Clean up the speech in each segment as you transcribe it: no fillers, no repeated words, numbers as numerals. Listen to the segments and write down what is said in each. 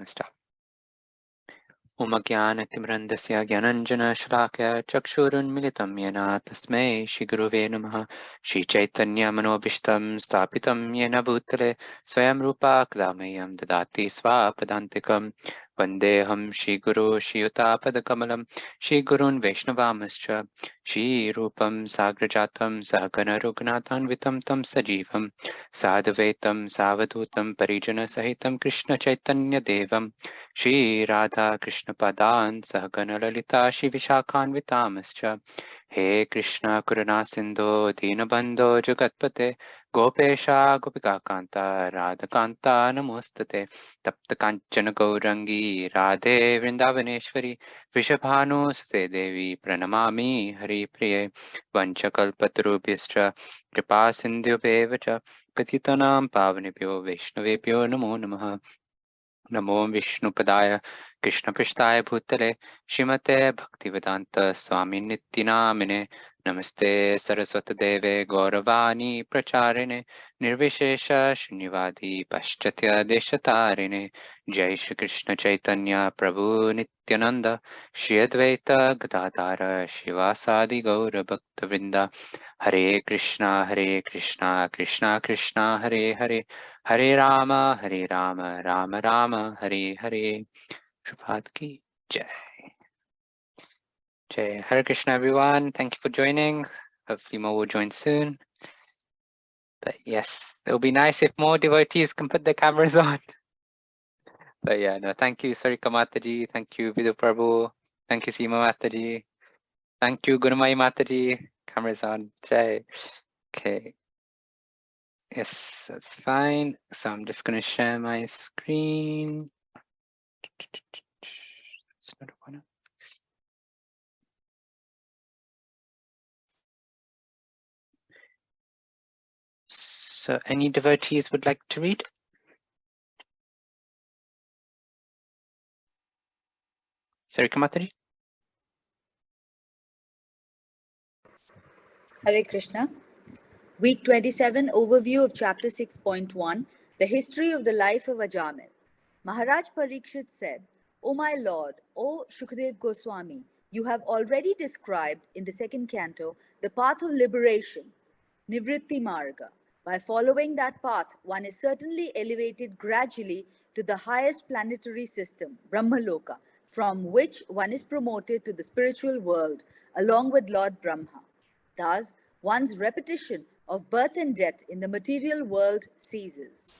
Stop. Om Jnana-timirandasya Jnananjana-shalakaya Chakshurunmilitam Yena Tasmai Shri Guruve Namaha. Shri Chaitanya Manobishtam Stapitam Yena Bhutale Swayam Rupa Kadamayam Dadati Swapadantikam Vandeham Shri Guru Shri Utapad-kamalam Shri Gurun Vaishnavamascha Shri Rupam Sagrajatam Sahagana Rughnathanvitam Tam Sajivam Sadhvaitam Savadutam Parijana Sahitam Krishna Chaitanya Devam Shri Radha Krishna Padan Sahagana Lalita Shri Vishakhanvitamascha He Krishna Karuna Sindhu Dinabandho Jagatpate Gopesha Gopika Kanta Radha Kanta Namustate Tapta Kanchana Gaurangi Radhe Vrindavaneshwari Vishabhanu Sate Devi Pranamami Hari Priye Vanchakalpatarubhyascha Kripa Sindhubheva Patitanam Pavanebhyo Vaishnavebhyo Namo Namaha Namo Vishnupadaya Krishna Prishtaya Bhutale Shrimate Bhaktivedanta Swami Nityanamine Namaste Saraswati Deve Gauravani Pracharine Nirvishesha Shunyavadi Paschatya Deshatarine Jai Shri Krishna Chaitanya Prabhu Nityananda Shri Advaita Gadadhara Shivasadi Gaura Bhaktavrinda Hare Krishna Krishna Krishna Hare Hare Hare Rama, Rama Rama, Hare Hare. Prabhupada ki Jai. Jai. Hare Krishna, everyone. Thank you for joining. Hopefully more will join soon. But yes, it will be nice if more devotees can put their cameras on. But yeah, no, thank you, Sarika Mataji. Thank you, Vidhu Prabhu. Thank you, Seema Mataji. Thank you, Gunamai Mataji. Cameras on. Jai. Okay. Yes, that's fine. So I'm just going to share my screen. That's not one. So any devotees would like to read? Sarika Mataji? Hare Krishna. Week 27, overview of chapter 6.1, the history of the life of Ajāmila. Maharaj Parikshit said, O my Lord, O Shukdev Goswami, you have already described in the second canto the path of liberation, Nivritti Marga. By following that path, one is certainly elevated gradually to the highest planetary system, Brahmaloka, from which one is promoted to the spiritual world along with Lord Brahma. Thus, one's repetition of birth and death in the material world ceases.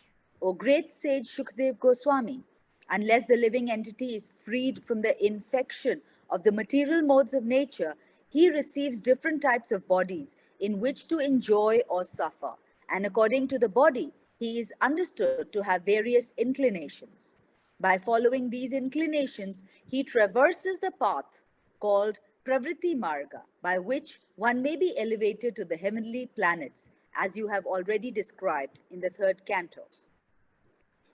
O great sage Shukdev Goswami, unless the living entity is freed from the infection of the material modes of nature, he receives different types of bodies in which to enjoy or suffer, and according to the body, he is understood to have various inclinations. By following these inclinations, he traverses the path called Pravritti Marga, by which one may be elevated to the heavenly planets, as you have already described in the third canto.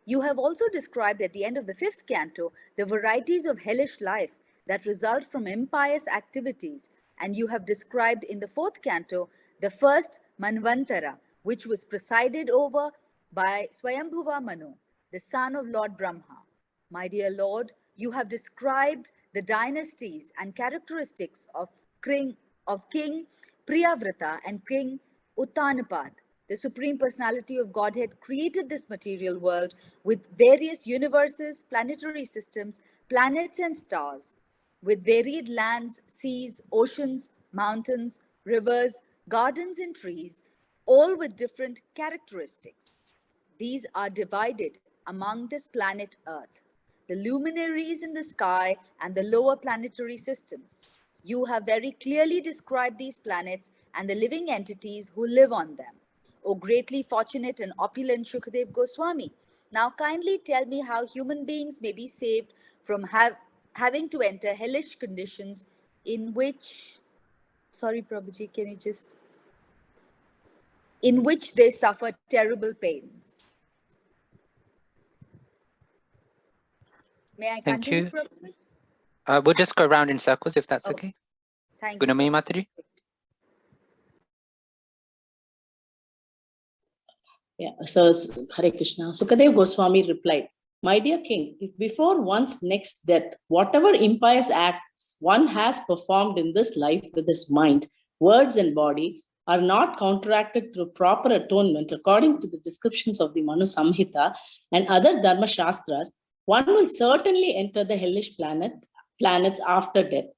You have also described at the end of the fifth canto the varieties of hellish life that result from impious activities, and you have described in the fourth canto the first Manvantara, which was presided over by Swayambhuva Manu, the son of Lord Brahma. My dear Lord, you have described the dynasties and characteristics of King Priyavrata and King Uttanapad. The Supreme Personality of Godhead created this material world with various universes, planetary systems, planets and stars, with varied lands, seas, oceans, mountains, rivers, gardens and trees, all with different characteristics. These are divided among this planet Earth, the luminaries in the sky and the lower planetary systems. You have very clearly described these planets and the living entities who live on them. O greatly fortunate and opulent Shukdev Goswami, now kindly tell me how human beings may be saved from having to enter hellish conditions in which, sorry Prabhuji, can you just, in which they suffer terrible pains. May I continue, Prabhuji? We'll just go around in circles if that's okay. Thank you. Gunamai Mataji? Yeah, so Hare Krishna. Sukadev Goswami replied, My dear king, if before one's next death, whatever impious acts one has performed in this life with his mind, words, and body are not counteracted through proper atonement according to the descriptions of the Manu Samhita and other Dharma Shastras, one will certainly enter the hellish planets after death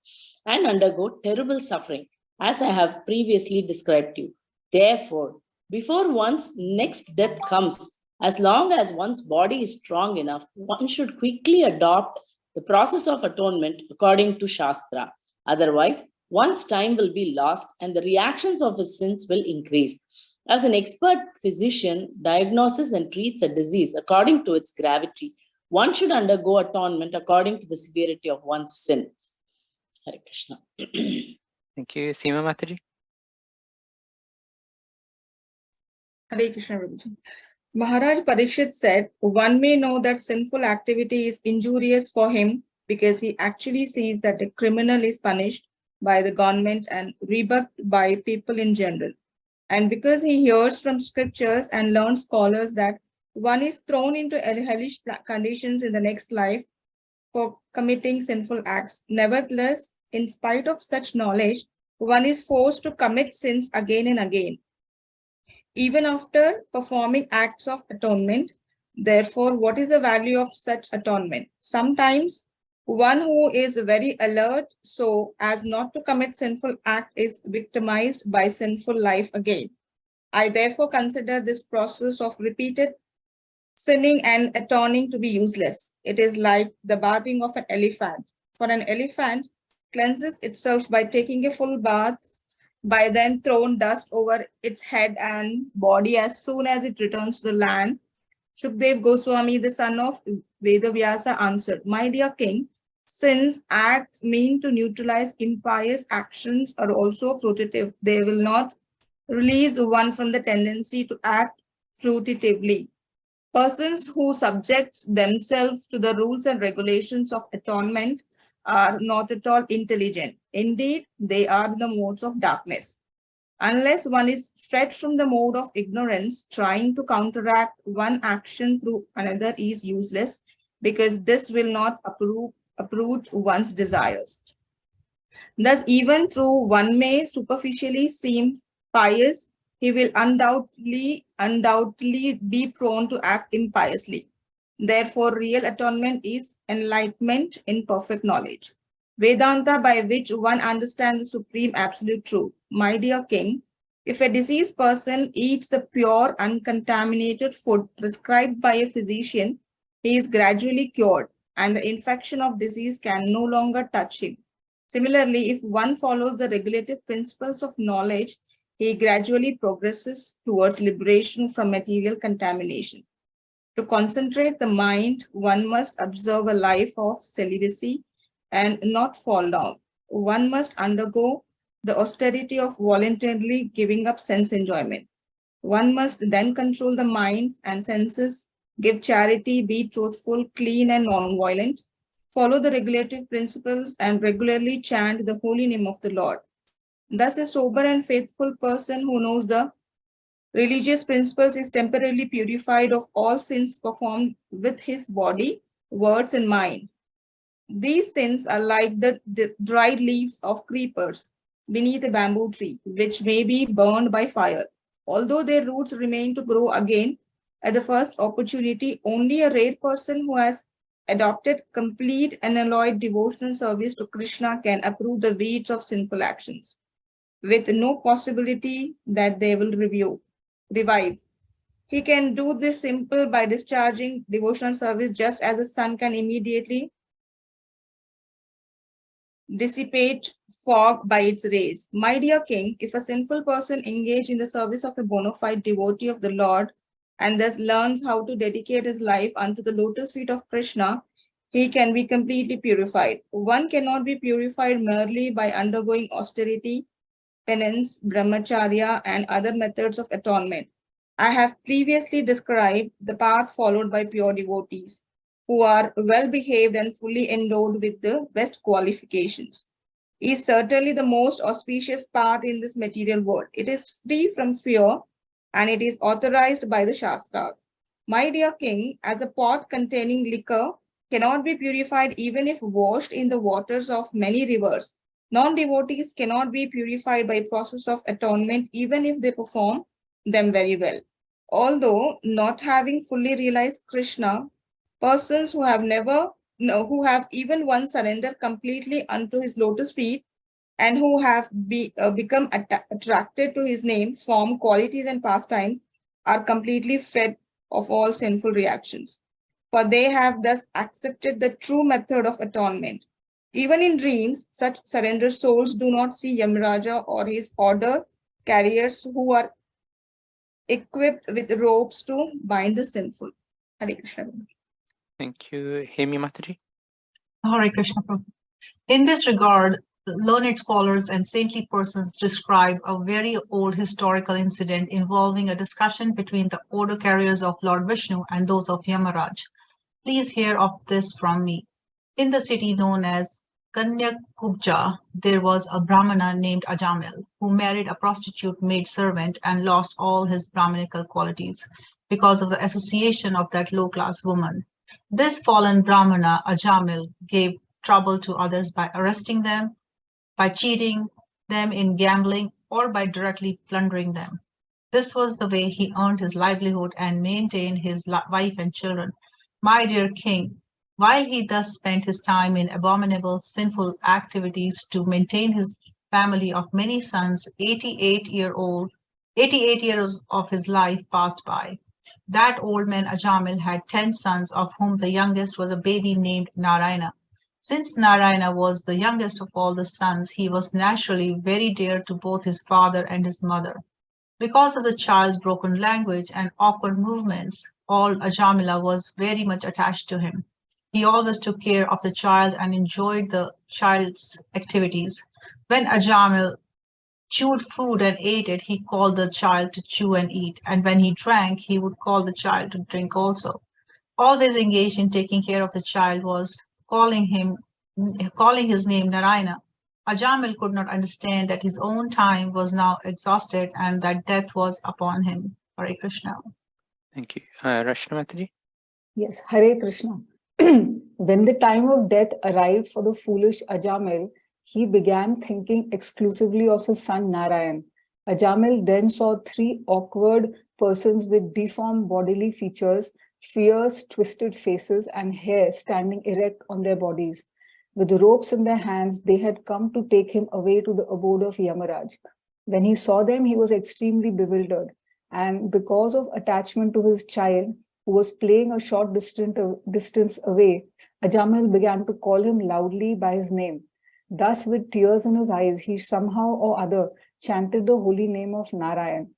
and undergo terrible suffering, as I have previously described to you. Therefore, before one's next death comes, as long as one's body is strong enough, one should quickly adopt the process of atonement according to Shastra. Otherwise, one's time will be lost and the reactions of his sins will increase. As an expert physician diagnoses and treats a disease according to its gravity, one should undergo atonement according to the severity of one's sins. Hare Krishna. Thank you. Seema Mataji. Hare Krishna, Prabhuji. Maharaj Parikshit said, one may know that sinful activity is injurious for him because he actually sees that a criminal is punished by the government and rebuked by people in general. And because he hears from scriptures and learns scholars that one is thrown into hellish conditions in the next life for committing sinful acts. Nevertheless, in spite of such knowledge, one is forced to commit sins again and again, even after performing acts of atonement. Therefore, what is the value of such atonement? Sometimes one who is very alert so as not to commit sinful act is victimized by sinful life again. I therefore consider this process of repeated sinning and atoning to be useless. It is like the bathing of an elephant. For an elephant cleanses itself by taking a full bath, by then throwing dust over its head and body as soon as it returns to the land. Shukdev Goswami, the son of Vedavyasa, answered, my dear king, since acts mean to neutralize impious actions are also fruitive, they will not release one from the tendency to act fruitively. Persons who subject themselves to the rules and regulations of atonement are not at all intelligent. Indeed, they are in the modes of darkness. Unless one is freed from the mode of ignorance, trying to counteract one action through another is useless, because this will not uproot one's desires. Thus, even though one may superficially seem pious, he will undoubtedly be prone to act impiously. Therefore, real atonement is enlightenment in perfect knowledge. Vedanta, by which one understands the supreme absolute truth. My dear king, if a diseased person eats the pure, uncontaminated food prescribed by a physician, he is gradually cured, and the infection of disease can no longer touch him. Similarly, if one follows the regulative principles of knowledge, he gradually progresses towards liberation from material contamination. To concentrate the mind, one must observe a life of celibacy and not fall down. One must undergo the austerity of voluntarily giving up sense enjoyment. One must then control the mind and senses, give charity, be truthful, clean, and non-violent, follow the regulative principles, and regularly chant the holy name of the Lord. Thus, a sober and faithful person who knows the religious principles is temporarily purified of all sins performed with his body, words, and mind. These sins are like the dried leaves of creepers beneath a bamboo tree, which may be burned by fire. Although their roots remain to grow again at the first opportunity, only a rare person who has adopted complete and unalloyed devotional service to Krishna can uproot the weeds of sinful actions, with no possibility that they will revive. He can do this simple by discharging devotional service, just as the sun can immediately dissipate fog by its rays. My dear king, if a sinful person engage in the service of a bona fide devotee of the Lord and thus learns how to dedicate his life unto the lotus feet of Krishna, he can be completely purified. One cannot be purified merely by undergoing austerity, penance, brahmacharya, and other methods of atonement. I have previously described the path followed by pure devotees, who are well behaved and fully endowed with the best qualifications. Is certainly the most auspicious path in this material world. It is free from fear and it is authorized by the Shastras. My dear king, as a pot containing liquor cannot be purified even if washed in the waters of many rivers, non-devotees cannot be purified by process of atonement even if they perform them very well. Although not having fully realized Krishna, persons who have never, no, who have even once surrendered completely unto his lotus feet and who have become attracted to his name, form, qualities, and pastimes are completely fed of all sinful reactions. For they have thus accepted the true method of atonement. Even in dreams, such surrendered souls do not see Yamraja or his order carriers who are equipped with ropes to bind the sinful. Hare Krishna. Thank you. Hemi Mataji. Hare Krishna Prabhu. In this regard, learned scholars and saintly persons describe a very old historical incident involving a discussion between the order carriers of Lord Vishnu and those of Yamaraj. Please hear of this from me. In the city known as Kanyakubja, there was a Brahmana named Ajāmila who married a prostitute maid-servant and lost all his Brahminical qualities because of the association of that low-class woman. This fallen Brahmana, Ajāmila, gave trouble to others by arresting them, by cheating them in gambling, or by directly plundering them. This was the way he earned his livelihood and maintained his wife and children. My dear king, while he thus spent his time in abominable, sinful activities to maintain his family of many sons, 88 years of his life passed by. That old man Ajāmila had 10 sons, of whom the youngest was a baby named Narayana. Since Narayana was the youngest of all the sons, he was naturally very dear to both his father and his mother. Because of the child's broken language and awkward movements, old Ajāmila was very much attached to him. He always took care of the child and enjoyed the child's activities. When Ajāmila chewed food and ate it, he called the child to chew and eat, and when he drank, he would call the child to drink also. Always engaged in taking care of the child was calling his name Narayana. Ajāmila could not understand that his own time was now exhausted and that death was upon him. Hare Krishna. Thank you. Rashna Mataji. Yes, Hare Krishna. When the time of death arrived for the foolish Ajāmila, he began thinking exclusively of his son Narayan. Ajāmila then saw 3 awkward persons with deformed bodily features, fierce, twisted faces, and hair standing erect on their bodies. With ropes in their hands, they had come to take him away to the abode of Yamaraj. When he saw them, he was extremely bewildered, and because of attachment to his child, who was playing a short distance away, Ajāmila began to call him loudly by his name. Thus, with tears in his eyes, he somehow or other chanted the holy name of Narayan.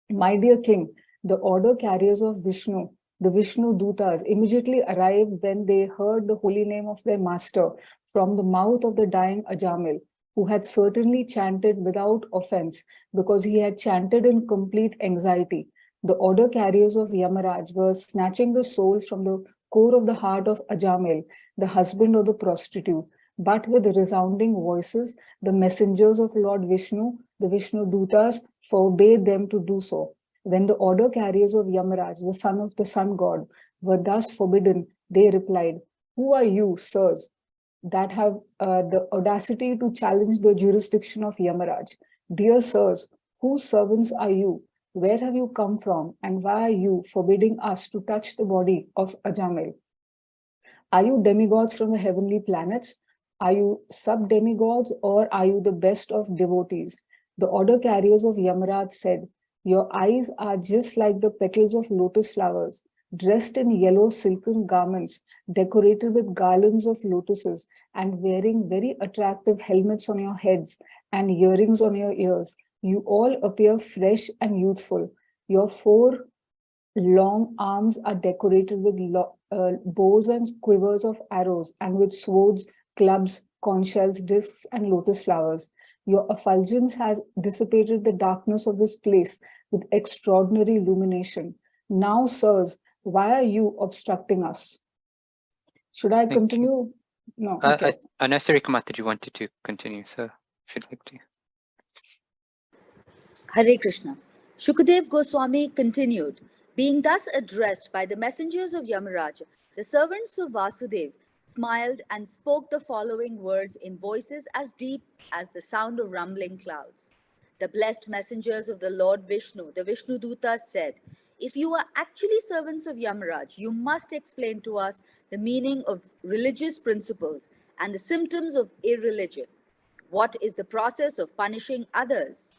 My dear king, the order carriers of Vishnu, the Vishnu Dutas, immediately arrived when they heard the holy name of their master from the mouth of the dying Ajāmila, who had certainly chanted without offense because he had chanted in complete anxiety. The order carriers of Yamaraj were snatching the soul from the core of the heart of Ajāmila, the husband of the prostitute. But with resounding voices, the messengers of Lord Vishnu, the Vishnu Dutas, forbade them to do so. When the order carriers of Yamaraj, the son of the sun god, were thus forbidden, they replied, "Who are you, sirs, that have the audacity to challenge the jurisdiction of Yamaraj? Dear sirs, whose servants are you? Where have you come from? And why are you forbidding us to touch the body of Ajāmila? Are you demigods from the heavenly planets? Are you sub-demigods, or are you the best of devotees?" The order carriers of Yamaraj said, "Your eyes are just like the petals of lotus flowers, dressed in yellow silken garments, decorated with garlands of lotuses, and wearing very attractive helmets on your heads and earrings on your ears. You all appear fresh and youthful. Your 4 long arms are decorated with bows and quivers of arrows, and with swords, clubs, conch shells, discs, and lotus flowers. Your effulgence has dissipated the darkness of this place with extraordinary illumination. Now, sirs, why are you obstructing us?" Should I continue? No. Okay. Unnecessary Mataji wanted to continue, so if you'd like to. Hare Krishna. Shukadev Goswami continued, Being thus addressed by the messengers of Yamaraj, the servants of Vasudev smiled and spoke the following words in voices as deep as the sound of rumbling clouds. The blessed messengers of the Lord Vishnu, the Vishnu Dutas, said, "If you are actually servants of Yamaraj, you must explain to us the meaning of religious principles and the symptoms of irreligion. What is the process of punishing others?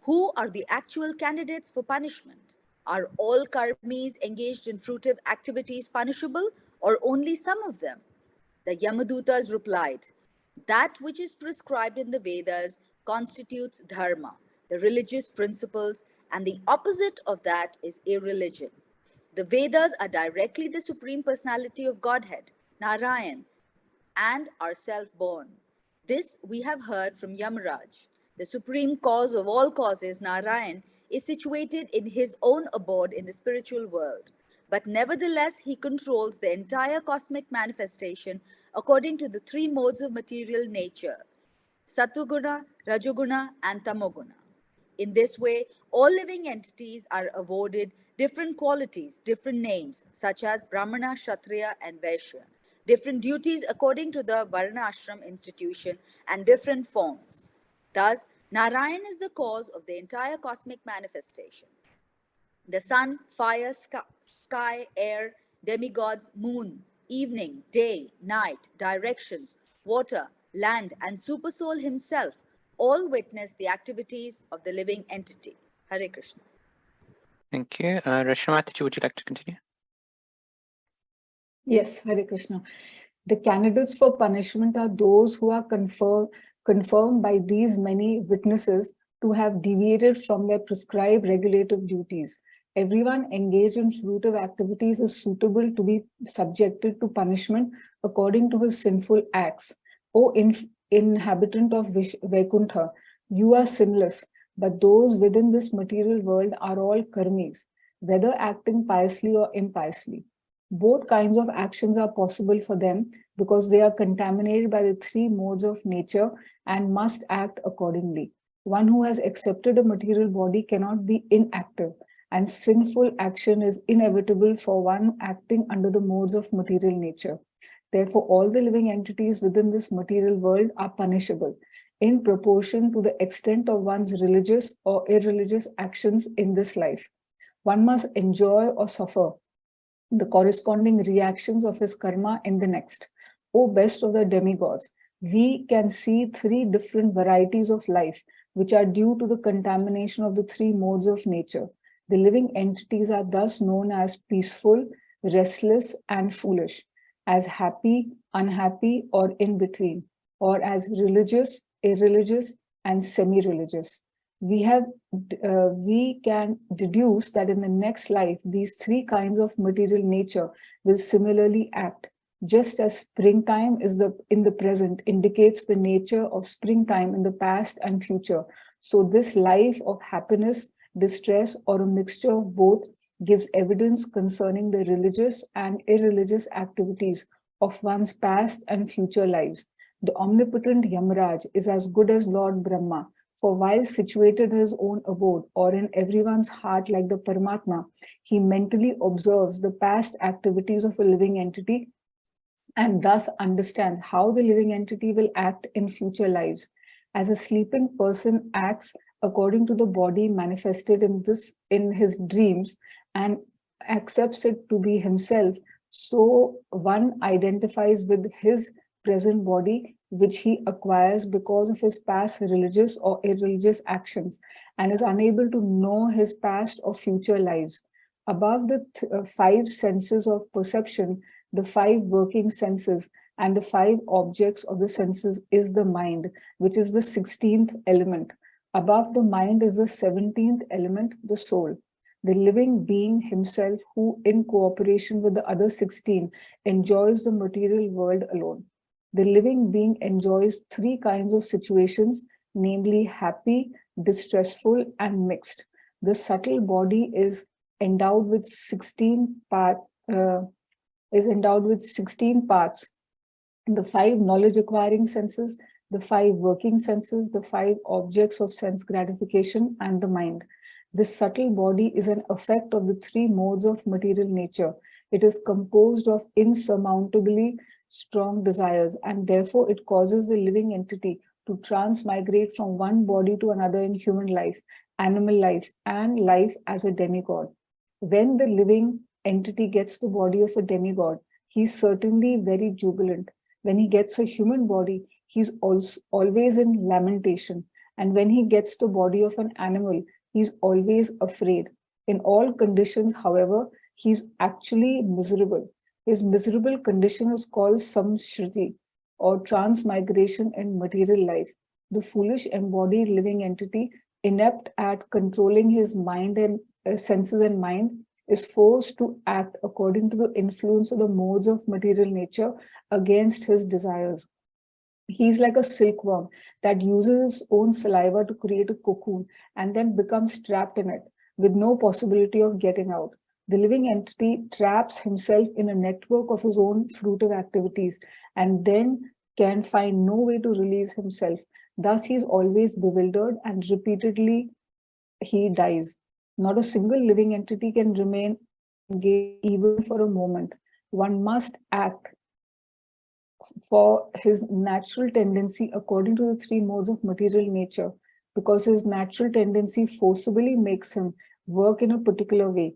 Who are the actual candidates for punishment? Are all karmis engaged in fruitive activities punishable, or only some of them?" The Yamadutas replied, "That which is prescribed in the Vedas constitutes dharma, the religious principles, and the opposite of that is irreligion. The Vedas are directly the Supreme Personality of Godhead, Narayan, and are self-born. This we have heard from Yamaraj. The supreme cause of all causes, Narayan, is situated in his own abode in the spiritual world. But nevertheless, he controls the entire cosmic manifestation according to the three modes of material nature: Sattvaguna, Rajoguna, and Tamoguna. In this way, all living entities are awarded different qualities, different names, such as Brahmana, Kshatriya, and Vaishya, different duties according to the Varnashram institution, and different forms. Thus, Narayan is the cause of the entire cosmic manifestation. The sun, fire, sky, air, demigods, moon, evening, day, night, directions, water, land, and Supersoul himself all witness the activities of the living entity. Hare Krishna. Thank you. Rashmati, would you like to continue? Yes, Hare Krishna. The candidates for punishment are those who are confirmed by these many witnesses to have deviated from their prescribed regulative duties. Everyone engaged in fruitive activities is suitable to be subjected to punishment according to his sinful acts. O inhabitant of Vaikuntha, you are sinless, but those within this material world are all karmis, whether acting piously or impiously. Both kinds of actions are possible for them because they are contaminated by the three modes of nature and must act accordingly. One who has accepted a material body cannot be inactive, and sinful action is inevitable for one acting under the modes of material nature. Therefore, all the living entities within this material world are punishable in proportion to the extent of one's religious or irreligious actions in this life. One must enjoy or suffer the corresponding reactions of his karma in the next. O best of the demigods, we can see three different varieties of life which are due to the contamination of the three modes of nature. The living entities are thus known as peaceful, restless, and foolish, as happy, unhappy, or in between, or as religious, irreligious, and semi-religious. We can deduce that in the next life, these three kinds of material nature will similarly act. Just as springtime is in the present indicates the nature of springtime in the past and future, so this life of happiness, distress, or a mixture of both gives evidence concerning the religious and irreligious activities of one's past and future lives. The omnipotent Yamaraj is as good as Lord Brahma, for while situated in his own abode or in everyone's heart like the Paramatma, he mentally observes the past activities of a living entity and thus understands how the living entity will act in future lives. As a sleeping person acts according to the body manifested in his dreams and accepts it to be himself, so one identifies with his present body, which he acquires because of his past religious or irreligious actions, and is unable to know his past or future lives. Above the five senses of perception, the five working senses, and the five objects of the senses is the mind, which is the 16th element. Above the mind is the 17th element, the soul. The living being himself, who in cooperation with the other 16 enjoys the material world alone. The living being enjoys three kinds of situations, namely happy, distressful, and mixed. The subtle body is endowed with 16 parts. The five knowledge acquiring senses, the five working senses, the five objects of sense gratification, and the mind. This subtle body is an effect of the three modes of material nature. It is composed of insurmountably strong desires, and therefore it causes the living entity to transmigrate from one body to another in human life, animal life, and life as a demigod. When the living entity gets the body of a demigod, he's certainly very jubilant. When he gets a human body, he's also always in lamentation. And when he gets the body of an animal, he's always afraid. In all conditions, however, he's actually miserable. His miserable condition is called samshriti, or transmigration in material life. The foolish embodied living entity, inept at controlling his mind and senses and mind, is forced to act according to the influence of the modes of material nature against his desires. He's like a silkworm that uses its own saliva to create a cocoon and then becomes trapped in it with no possibility of getting out. The living entity traps himself in a network of his own fruitive activities and then can find no way to release himself. Thus, he is always bewildered and repeatedly he dies. Not a single living entity can remain engaged even for a moment. One must act for his natural tendency according to the three modes of material nature, because his natural tendency forcibly makes him work in a particular way.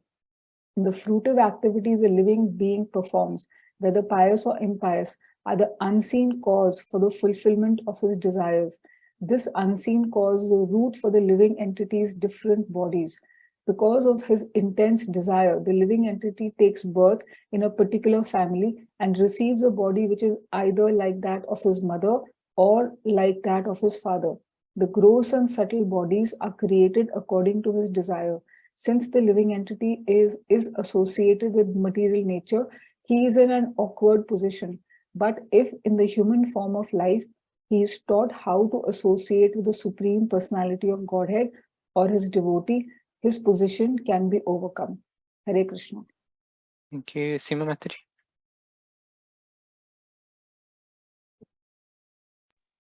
The fruitive activities a living being performs, whether pious or impious, are the unseen cause for the fulfillment of his desires. This unseen cause is the root for the living entity's different bodies. Because of his intense desire, the living entity takes birth in a particular family and receives a body which is either like that of his mother or like that of his father. The gross and subtle bodies are created according to his desire. Since the living entity is associated with material nature, he is in an awkward position. But if in the human form of life, he is taught how to associate with the Supreme Personality of Godhead or his devotee, his position can be overcome. Hare Krishna. Thank you, Seema Mataji.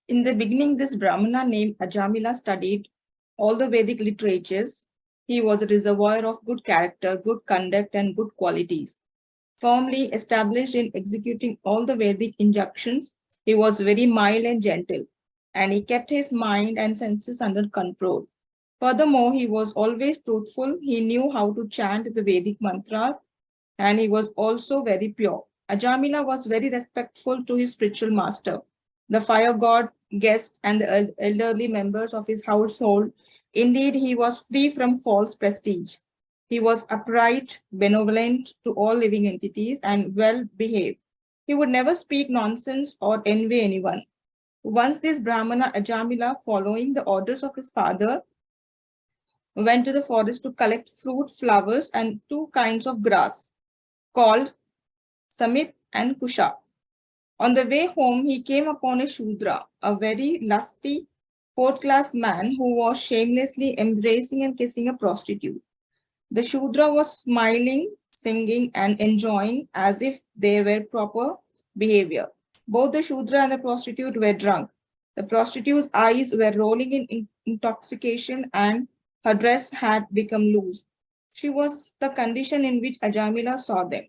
In the beginning, this Brahmana named Ajāmila studied all the Vedic literatures. He was a reservoir of good character, good conduct, and good qualities. Firmly established in executing all the Vedic injunctions, he was very mild and gentle, and he kept his mind and senses under control. Furthermore, he was always truthful. He knew how to chant the Vedic mantras, and he was also very pure. Ajāmila was very respectful to his spiritual master, the fire god, guest, and the elderly members of his household. Indeed, he was free from false prestige. He was upright, benevolent to all living entities, and well behaved. He would never speak nonsense or envy anyone. Once this Brahmana Ajāmila, following the orders of his father, went to the forest to collect fruit, flowers, and two kinds of grass called Samit and Kusha. On the way home, he came upon a Shudra, a very lusty fourth-class man who was shamelessly embracing and kissing a prostitute. The Shudra was smiling, singing, and enjoying as if they were proper behavior. Both the Shudra and the prostitute were drunk. The prostitute's eyes were rolling in intoxication and her dress had become loose. She was the condition in which Ajāmila saw them.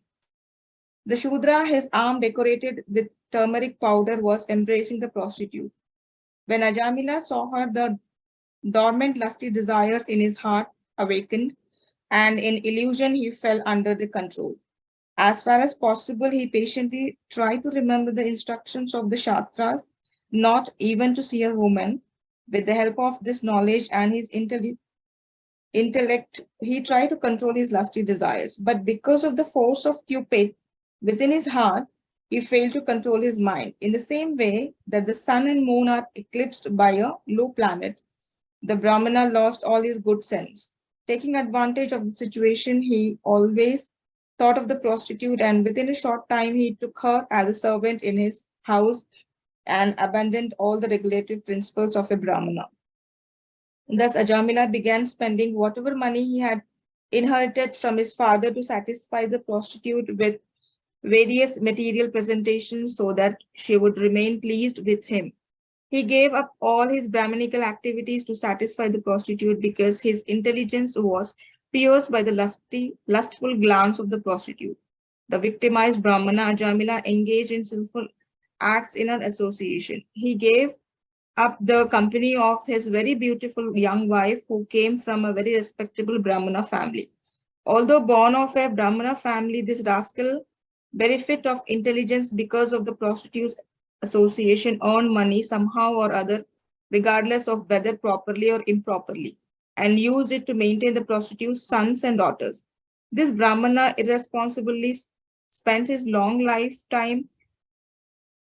The Shudra, his arm decorated with turmeric powder, was embracing the prostitute. When Ajāmila saw her, the dormant lusty desires in his heart awakened, and in illusion he fell under the control. As far as possible, he patiently tried to remember the instructions of the Shastras, not even to see a woman. With the help of this knowledge and his intellect, he tried to control his lusty desires. But because of the force of Cupid within his heart, he failed to control his mind. In the same way that the sun and moon are eclipsed by a low planet, the Brahmana lost all his good sense. Taking advantage of the situation, he always thought of the prostitute, and within a short time, he took her as a servant in his house and abandoned all the regulative principles of a Brahmana. Thus, Ajāmila began spending whatever money he had inherited from his father to satisfy the prostitute with various material presentations so that she would remain pleased with him. He gave up all his Brahminical activities to satisfy the prostitute because his intelligence was pierced by the lustful glance of the prostitute. The victimized Brahmana Ajāmila engaged in sinful acts in an association. He gave up the company of his very beautiful young wife who came from a very respectable Brahmana family. Although born of a Brahmana family, this rascal benefit of intelligence because of the prostitute's association earned money somehow or other, regardless of whether properly or improperly, and used it to maintain the prostitute's sons and daughters. This Brahmana irresponsibly spent his long lifetime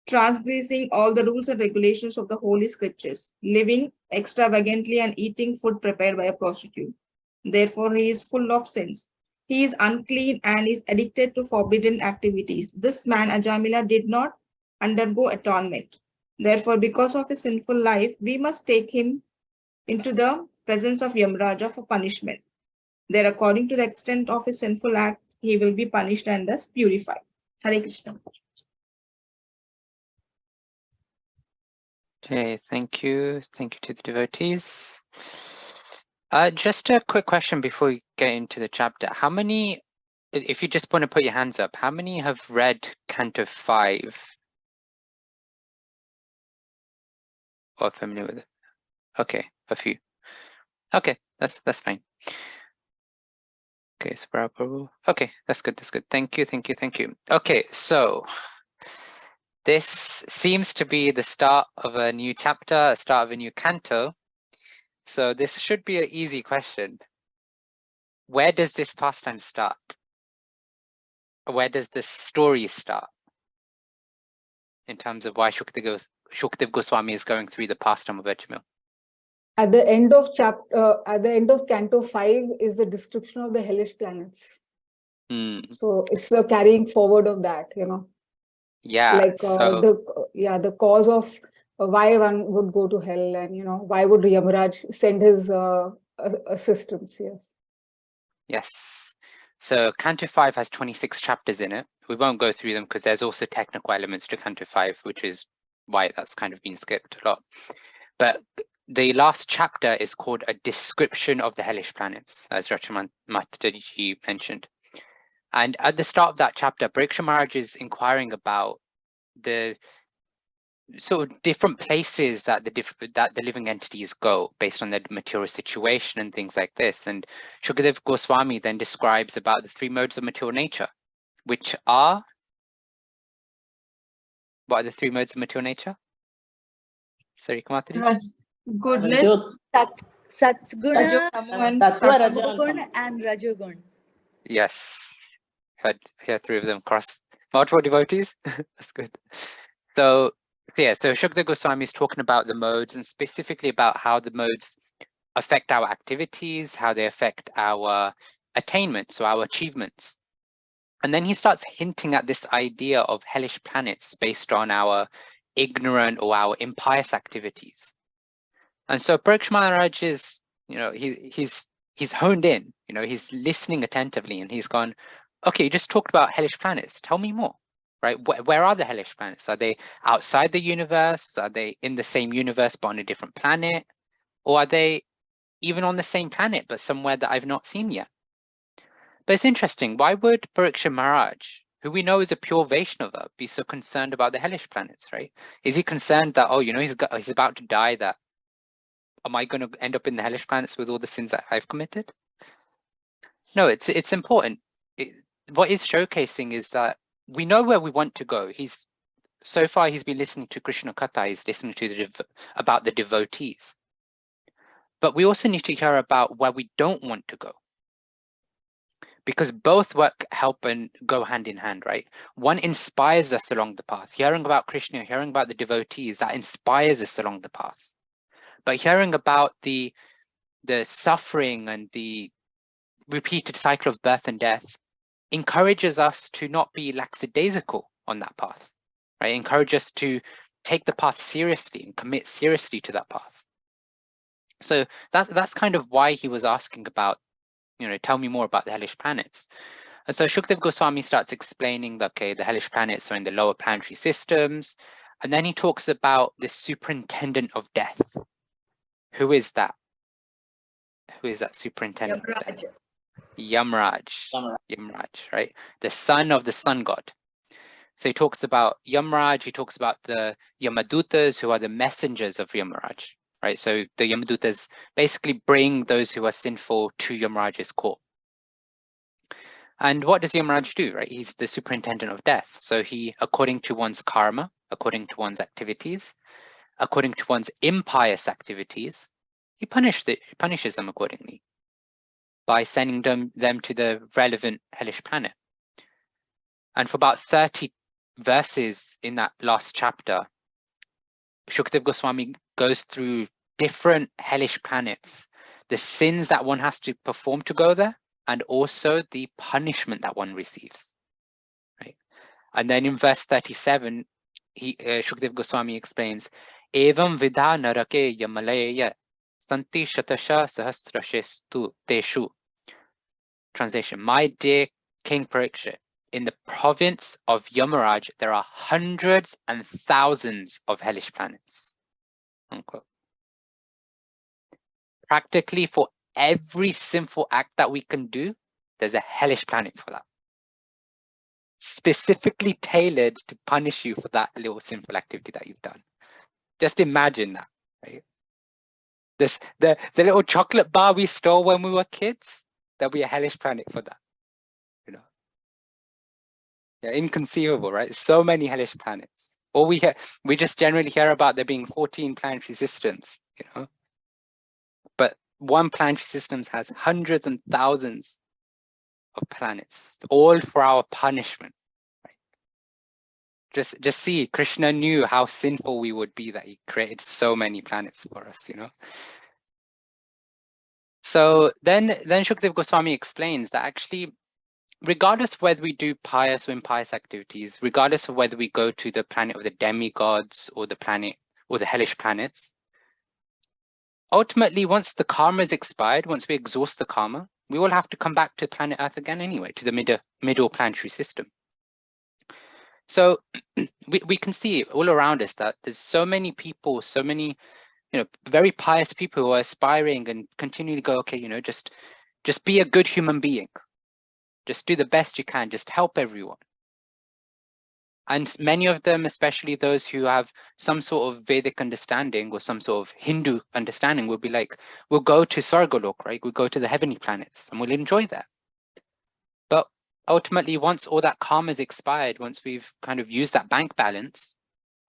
transgressing all the rules and regulations of the holy scriptures, living extravagantly and eating food prepared by a prostitute. Therefore, he is full of sins. He is unclean and is addicted to forbidden activities. This man, Ajāmila, did not undergo atonement. Therefore, because of his sinful life, we must take him into the presence of Yamraja for punishment. There, according to the extent of his sinful act, he will be punished and thus purified. Hare Krishna. Okay, thank you. Thank you to the devotees. Just a quick question before we get into the chapter. How many, if you just want to put your hands up, how many have read Canto 5? Or familiar with it? Okay, a few. Okay, that's fine. Okay, so Prabhu. Okay, that's good. That's good. Thank you. Thank you. Thank you. Okay, so this seems to be the start of a new chapter, a start of a new canto. So this should be an easy question. Where does this pastime start? Where does this story start? In terms of why Shukdev Goswami is going through the pastime of Ajāmila. At the end of Canto 5 is the description of the hellish planets. So it's the carrying forward of that, you know. Yeah. Like the cause of why one would go to hell, and you know, why would Yamaraj send his assistance? Yes. So Canto 5 has 26 chapters in it. We won't go through them because there's also technical elements to Canto 5, which is why that's kind of been skipped a lot. But the last chapter is called A Description of the Hellish Planets, as Rachman Mataji mentioned. And at the start of that chapter, Pariksha Maharaj is inquiring about the sort of different places that the living entities go based on their material situation and things like this. And Shukdev Goswami then describes about the 3 modes of material nature, which are, what are the 3 modes of material nature? Sarika Mataji? Goodness, Satguna, Sattva, and Rajogun. Yes, heard 3 of them cross multiple devotees. That's good. So yeah, so Shukdev Goswami is talking about the modes and specifically about how the modes affect our activities, how they affect our attainments, so our achievements. And then he starts hinting at this idea of hellish planets based on our ignorant or our impious activities. And so Pariksha Maharaj is, you know, he's honed in, you know, he's listening attentively and he's gone, okay, you just talked about hellish planets. Tell me more, right? Where are the hellish planets? Are they outside the universe? Are they in the same universe but on a different planet? Or are they even on the same planet but somewhere that I've not seen yet? But it's interesting. Why would Pariksha Maharaj, who we know is a pure Vaishnava, be so concerned about the hellish planets, right? Is he concerned that, oh, you know, he's about to die, that am I going to end up in the hellish planets with all the sins that I've committed? No, it's important. What is showcasing is that we know where we want to go. So far he's been listening to Krishna Katha, he's listening to about the devotees. But we also need to hear about where we don't want to go. Because both help and go hand in hand, right? One inspires us along the path. Hearing about Krishna, hearing about the devotees, that inspires us along the path. But hearing about the suffering and the repeated cycle of birth and death encourages us to not be lackadaisical on that path, right? Encourage us to take the path seriously and commit seriously to that path. So that's kind of why he was asking about, you know, tell me more about the hellish planets. And so Shukdev Goswami starts explaining that, okay, the hellish planets are in the lower planetary systems. And then he talks about the superintendent of death. Who is that? Who is that superintendent of death? Yamraj. Yamraj, right? The son of the sun god. So he talks about Yamraj, he talks about the Yamadutas, who are the messengers of Yamraj, right? So the Yamadutas basically bring those who are sinful to Yamraj's court. And what does Yamraj do, right? He's the superintendent of death. So he, according to one's karma, according to one's activities, according to one's impious activities, he punishes them accordingly by sending them to the relevant hellish planet. And for about 30 verses in that last chapter, Shukdev Goswami goes through different hellish planets, the sins that one has to perform to go there, and also the punishment that one receives, right? And then in verse 37, Shukdev Goswami explains, Evam vidha narake yamalaya santi shatasha sahasrashestu teshu. Translation, my dear King Parikshit, in the province of Yamaraj, there are hundreds and thousands of hellish planets. Unquote. Practically for every sinful act that we can do, there's a hellish planet for that. Specifically tailored to punish you for that little sinful activity that you've done. Just imagine that, right? The little chocolate bar we stole when we were kids, there'll be a hellish planet for that. You know. Yeah, inconceivable, right? So many hellish planets. All we just generally hear about there being 14 planetary systems, you know. But one planetary system has hundreds and thousands of planets, all for our punishment. Right? Just see, Krishna knew how sinful we would be that he created so many planets for us, you know. So then Shukdev Goswami explains that actually, regardless of whether we do pious or impious activities, regardless of whether we go to the planet of the demigods or the planet or the hellish planets, ultimately, once the karma is expired, once we exhaust the karma, we will have to come back to planet Earth again anyway, to the middle planetary system. So we can see all around us that there's so many people, so many, you know, very pious people who are aspiring and continue to go, okay, you know, just be a good human being. Just do the best you can, just help everyone. And many of them, especially those who have some sort of Vedic understanding or some sort of Hindu understanding, will be like, we'll go to Sargalok, right? We'll go to the heavenly planets and we'll enjoy that. But ultimately, once all that karma is expired, once we've kind of used that bank balance,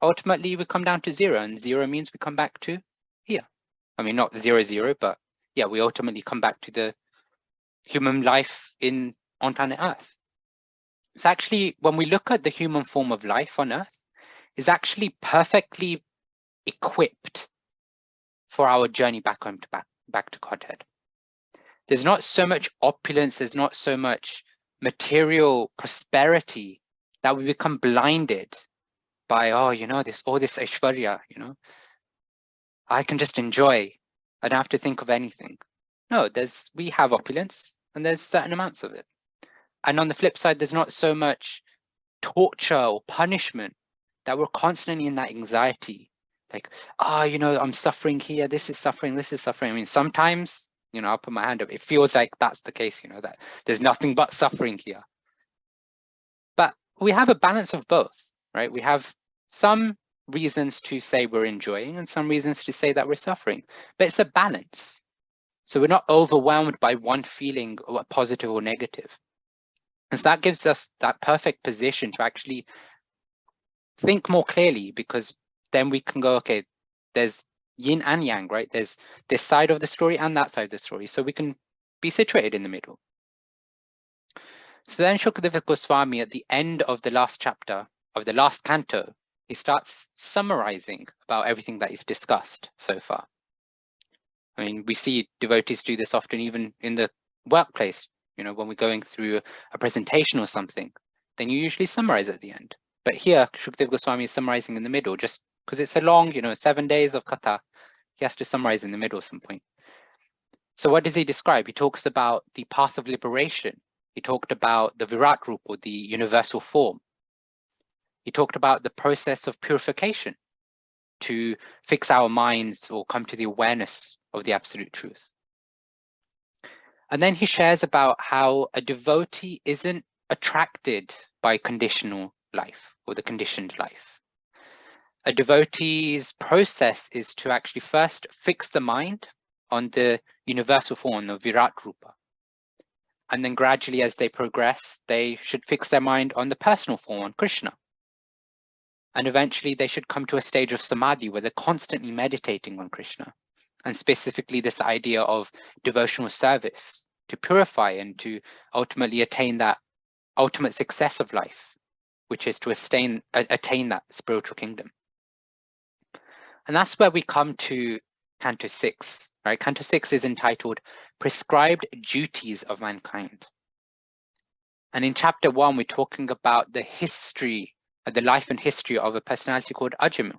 ultimately we come down to zero, and zero means we come back to here. I mean, not 0, but yeah, we ultimately come back to the human life on planet Earth. So actually, when we look at the human form of life on Earth, is actually perfectly equipped for our journey back home to back to Godhead. There's not so much opulence, there's not so much material prosperity that we become blinded by, oh, you know, all this Aishwarya, you know, I can just enjoy. I don't have to think of anything. No, we have opulence and there's certain amounts of it. And on the flip side, there's not so much torture or punishment that we're constantly in that anxiety. Like, you know, I'm suffering here. This is suffering. This is suffering. I mean, sometimes, you know, I'll put my hand up. It feels like that's the case, you know, that there's nothing but suffering here. But we have a balance of both, right? We have some reasons to say we're enjoying and some reasons to say that we're suffering. But it's a balance. So we're not overwhelmed by one feeling, or positive or negative. And so that gives us that perfect position to actually think more clearly, because then we can go, okay, there's yin and yang, right? There's this side of the story and that side of the story. So we can be situated in the middle. So then Shukadeva Goswami, at the end of the last chapter of the last canto, he starts summarizing about everything that he's discussed so far. I mean, we see devotees do this often even in the workplace. You know, when we're going through a presentation or something, then you usually summarize at the end. But here, Shukdev Goswami is summarizing in the middle, just because it's a long, you know, 7 days of katha. He has to summarize in the middle at some point. So what does he describe? He talks about the path of liberation. He talked about the Virat Rupa, or the universal form. He talked about the process of purification to fix our minds or come to the awareness of the absolute truth. And then he shares about how a devotee isn't attracted by conditional life or the conditioned life. A devotee's process is to actually first fix the mind on the universal form of Virat Rupa. And then gradually as they progress, they should fix their mind on the personal form, on Krishna. And eventually they should come to a stage of samadhi where they're constantly meditating on Krishna. And specifically this idea of devotional service to purify and to ultimately attain that ultimate success of life, which is to attain that spiritual kingdom. And that's where we come to Canto 6, right? Canto 6 is entitled Prescribed Duties of Mankind. And in chapter 1, we're talking about the history, the life and history of a personality called Ajāmila.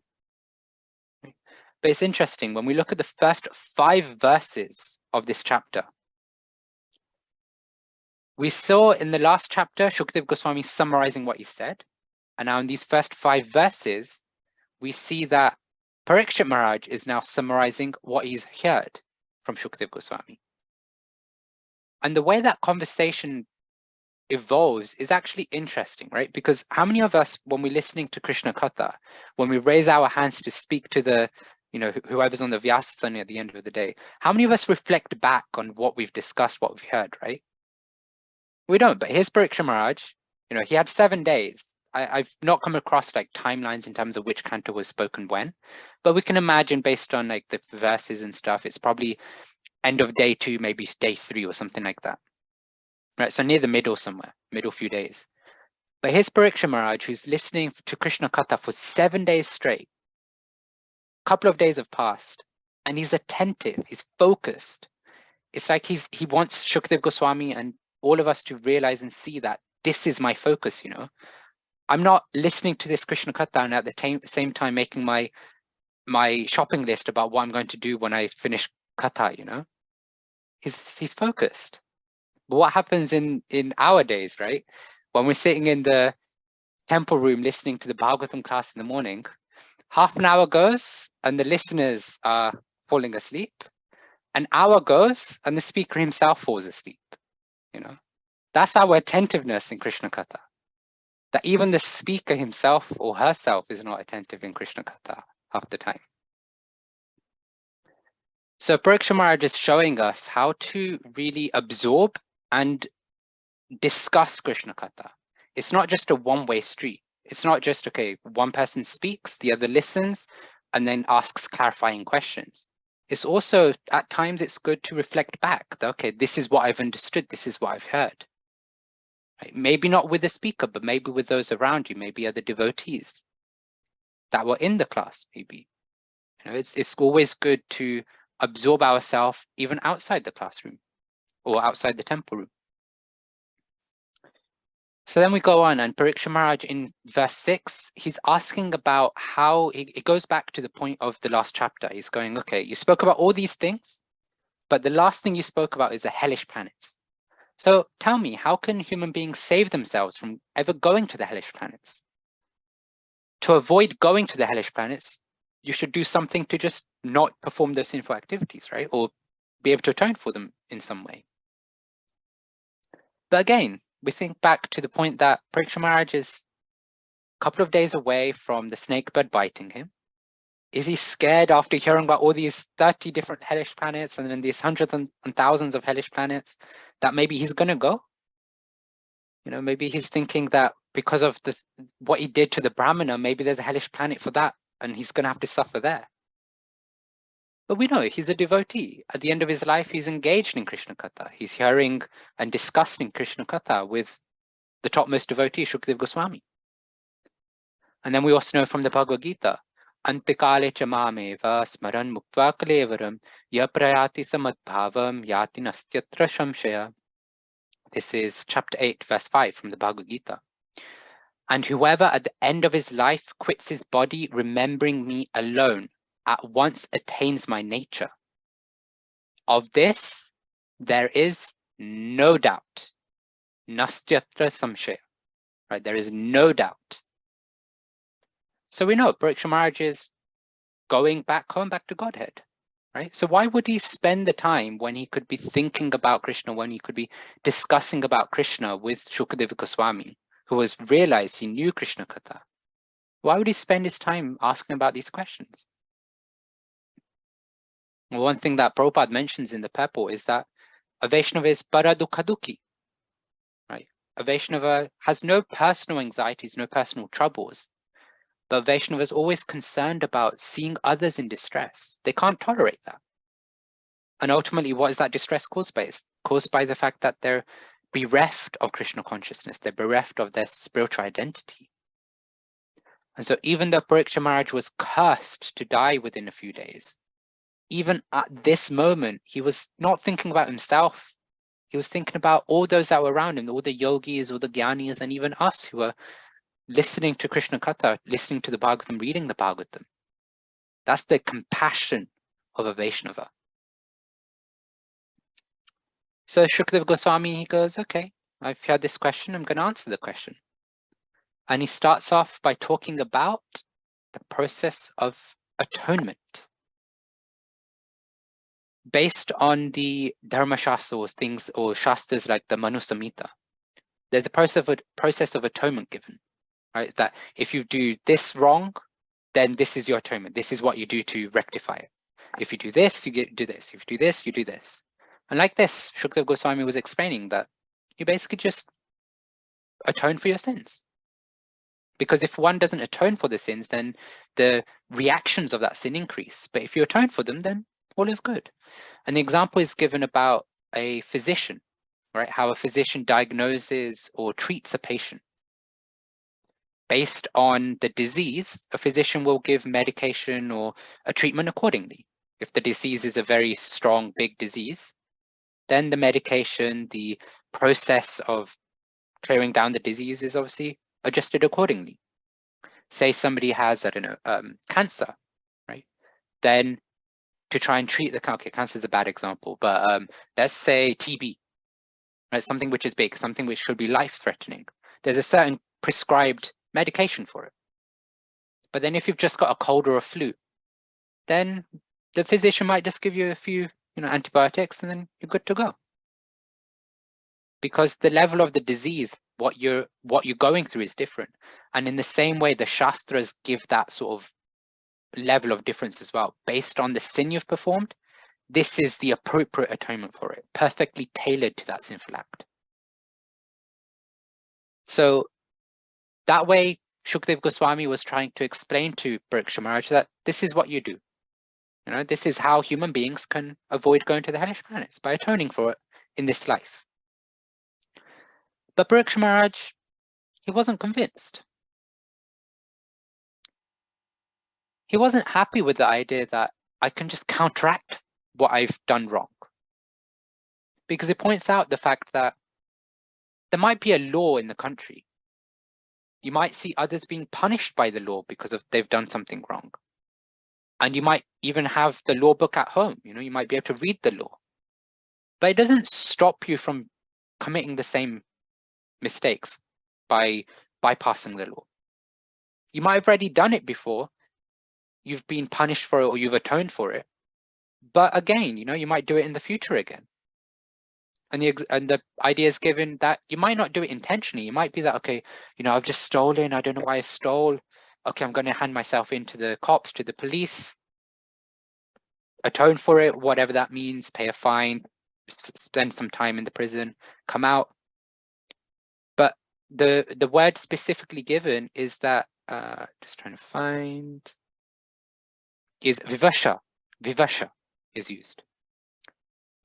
But it's interesting, when we look at the first 5 verses of this chapter, we saw in the last chapter, Shukdev Goswami summarizing what he said. And now in these first 5 verses, we see that Parikshit Maharaj is now summarizing what he's heard from Shukdev Goswami. And the way that conversation evolves is actually interesting, right? Because how many of us, when we're listening to Krishna Katha, when we raise our hands to speak to the, whoever's on the Vyasasana at the end of the day, how many of us reflect back on what we've discussed, what we've heard, right? We don't, but here's Parikshit Maharaj, he had 7 days. I've not come across like timelines in terms of which canto was spoken when, but we can imagine based on like the verses and stuff, it's probably end of day 2, maybe day 3 or something like that. Right, so near the middle somewhere, middle few days. But here's Parikshit Maharaj who's listening to Krishna Katha for 7 days straight. A couple of days have passed and he's attentive, he's focused. It's like he wants Shukdev Goswami and all of us to realize and see that this is my focus, I'm not listening to this Krishna Katha and at the same time making my shopping list about what I'm going to do when I finish Katha, He's focused. But what happens in our days, right? When we're sitting in the temple room listening to the Bhagavatam class in the morning, half an hour goes and the listeners are falling asleep. An hour goes and the speaker himself falls asleep, That's our attentiveness in Krishna Katha. That even the speaker himself or herself is not attentive in Krishna Katha half the time. So Parikshit Maharaj is showing us how to really absorb and discuss Krishna Katha. It's not just a one-way street. It's not just, okay, one person speaks, the other listens, and then asks clarifying questions. It's also, at times, it's good to reflect back. That, okay, this is what I've understood. This is what I've heard. Right? Maybe not with the speaker, but maybe with those around you, maybe other devotees that were in the class, maybe. It's always good to absorb ourselves even outside the classroom or outside the temple room. So then we go on, and Parikshit Maharaj in verse 6, he's asking about how, it goes back to the point of the last chapter. He's going, okay, you spoke about all these things, but the last thing you spoke about is the hellish planets. So tell me, how can human beings save themselves from ever going to the hellish planets? To avoid going to the hellish planets, you should do something to just not perform those sinful activities, right? Or be able to atone for them in some way. But again, we think back to the point that Parikshit Maharaj is a couple of days away from the snake bird biting him. Is he scared after hearing about all these 30 different hellish planets and then these hundreds and thousands of hellish planets that maybe he's going to go? Maybe he's thinking that because of what he did to the Brahmana, maybe there's a hellish planet for that and he's going to have to suffer there. But we know he's a devotee. At the end of his life, he's engaged in Krishna Katha. He's hearing and discussing Krishna Katha with the topmost devotee, Shukdev Goswami. And then we also know from the Bhagavad Gita, Antikale cha mameva smaran muktva kalevaram ya prayati samadbhavam yati nastyatra shamshaya. This is chapter 8, verse 5 from the Bhagavad Gita. And whoever at the end of his life quits his body, remembering me alone, at once attains my nature. Of this, there is no doubt. Nastyatra samshaya. Right? There is no doubt. So we know Pariksha Maharaj is going back home, back to Godhead, right? So why would he spend the time when he could be thinking about Krishna, when he could be discussing about Krishna with Shukadeva Goswami, who has realized he knew Krishna Katha? Why would he spend his time asking about these questions? Well, one thing that Prabhupada mentions in the purport is that a Vaishnava is paradukhaduki, right? A Vaishnava has no personal anxieties, no personal troubles, but Vaishnava is always concerned about seeing others in distress. They can't tolerate that. And ultimately, what is that distress caused by? It's caused by the fact that they're bereft of Krishna consciousness, they're bereft of their spiritual identity. And so even though Pariksha Maharaj was cursed to die within a few days, even at this moment, he was not thinking about himself. He was thinking about all those that were around him, all the yogis, all the jnanis, and even us who were listening to Krishna Katha, listening to the Bhagavatam, reading the Bhagavatam. That's the compassion of a Vaishnava. So Shukadeva Goswami, he goes, okay, I've had this question, I'm going to answer the question. And he starts off by talking about the process of atonement. Based on the Dharma Shastras, things or Shastras like the Manu Samhita, there's a process of atonement given, right? It's that if you do this wrong, then this is your atonement. This is what you do to rectify it. If you do this, you do this. If you do this, you do this. And like this, Shukadeva Goswami was explaining that you basically just atone for your sins. Because if one doesn't atone for the sins, then the reactions of that sin increase. But if you atone for them, then all is good. And the example is given about a physician, right? How a physician diagnoses or treats a patient. Based on the disease, a physician will give medication or a treatment accordingly. If the disease is a very strong, big disease, then the medication, the process of clearing down the disease is obviously adjusted accordingly. Say somebody has, I don't know, cancer, right? Then to try and treat the cancer, cancer is a bad example, but let's say TB, right? Something which is big, something which should be life-threatening. There's a certain prescribed medication for it. But then if you've just got a cold or a flu, then the physician might just give you a few, antibiotics, and then you're good to go. Because the level of the disease, what you're going through is different. And in the same way, the Shastras give that sort of level of difference as well. Based on the sin you've performed, this is the appropriate atonement for it, perfectly tailored to that sinful act. So that way, Shukadeva Goswami was trying to explain to Pariksha Maharaj that this is what you do. This is how human beings can avoid going to the hellish planets, by atoning for it in this life. But Pariksha Maharaj, he wasn't convinced. He wasn't happy with the idea that I can just counteract what I've done wrong. Because it points out the fact that there might be a law in the country. You might see others being punished by the law because they've done something wrong. And you might even have the law book at home. You might be able to read the law. But it doesn't stop you from committing the same mistakes by bypassing the law. You might have already done it before. You've been punished for it or you've atoned for it. But again, you might do it in the future again. And the idea is given that you might not do it intentionally. You might be that, okay, I've just stolen. I don't know why I stole. Okay, I'm going to hand myself in to the cops, to the police, atone for it, whatever that means, pay a fine, spend some time in the prison, come out. But the word specifically given is that, just trying to find, is vivasha. Vivasha is used.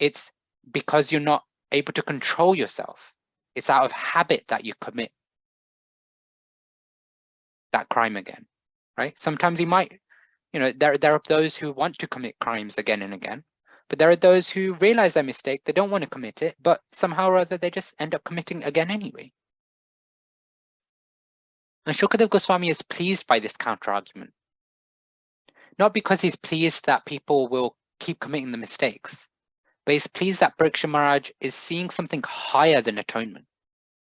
It's because you're not able to control yourself. It's out of habit that you commit that crime again, right? Sometimes you might, there are those who want to commit crimes again and again, but there are those who realize their mistake, they don't want to commit it, but somehow or other they just end up committing again anyway. And Shukadeva Goswami is pleased by this counter-argument. Not because he's pleased that people will keep committing the mistakes, but he's pleased that Pariksha Maharaj is seeing something higher than atonement.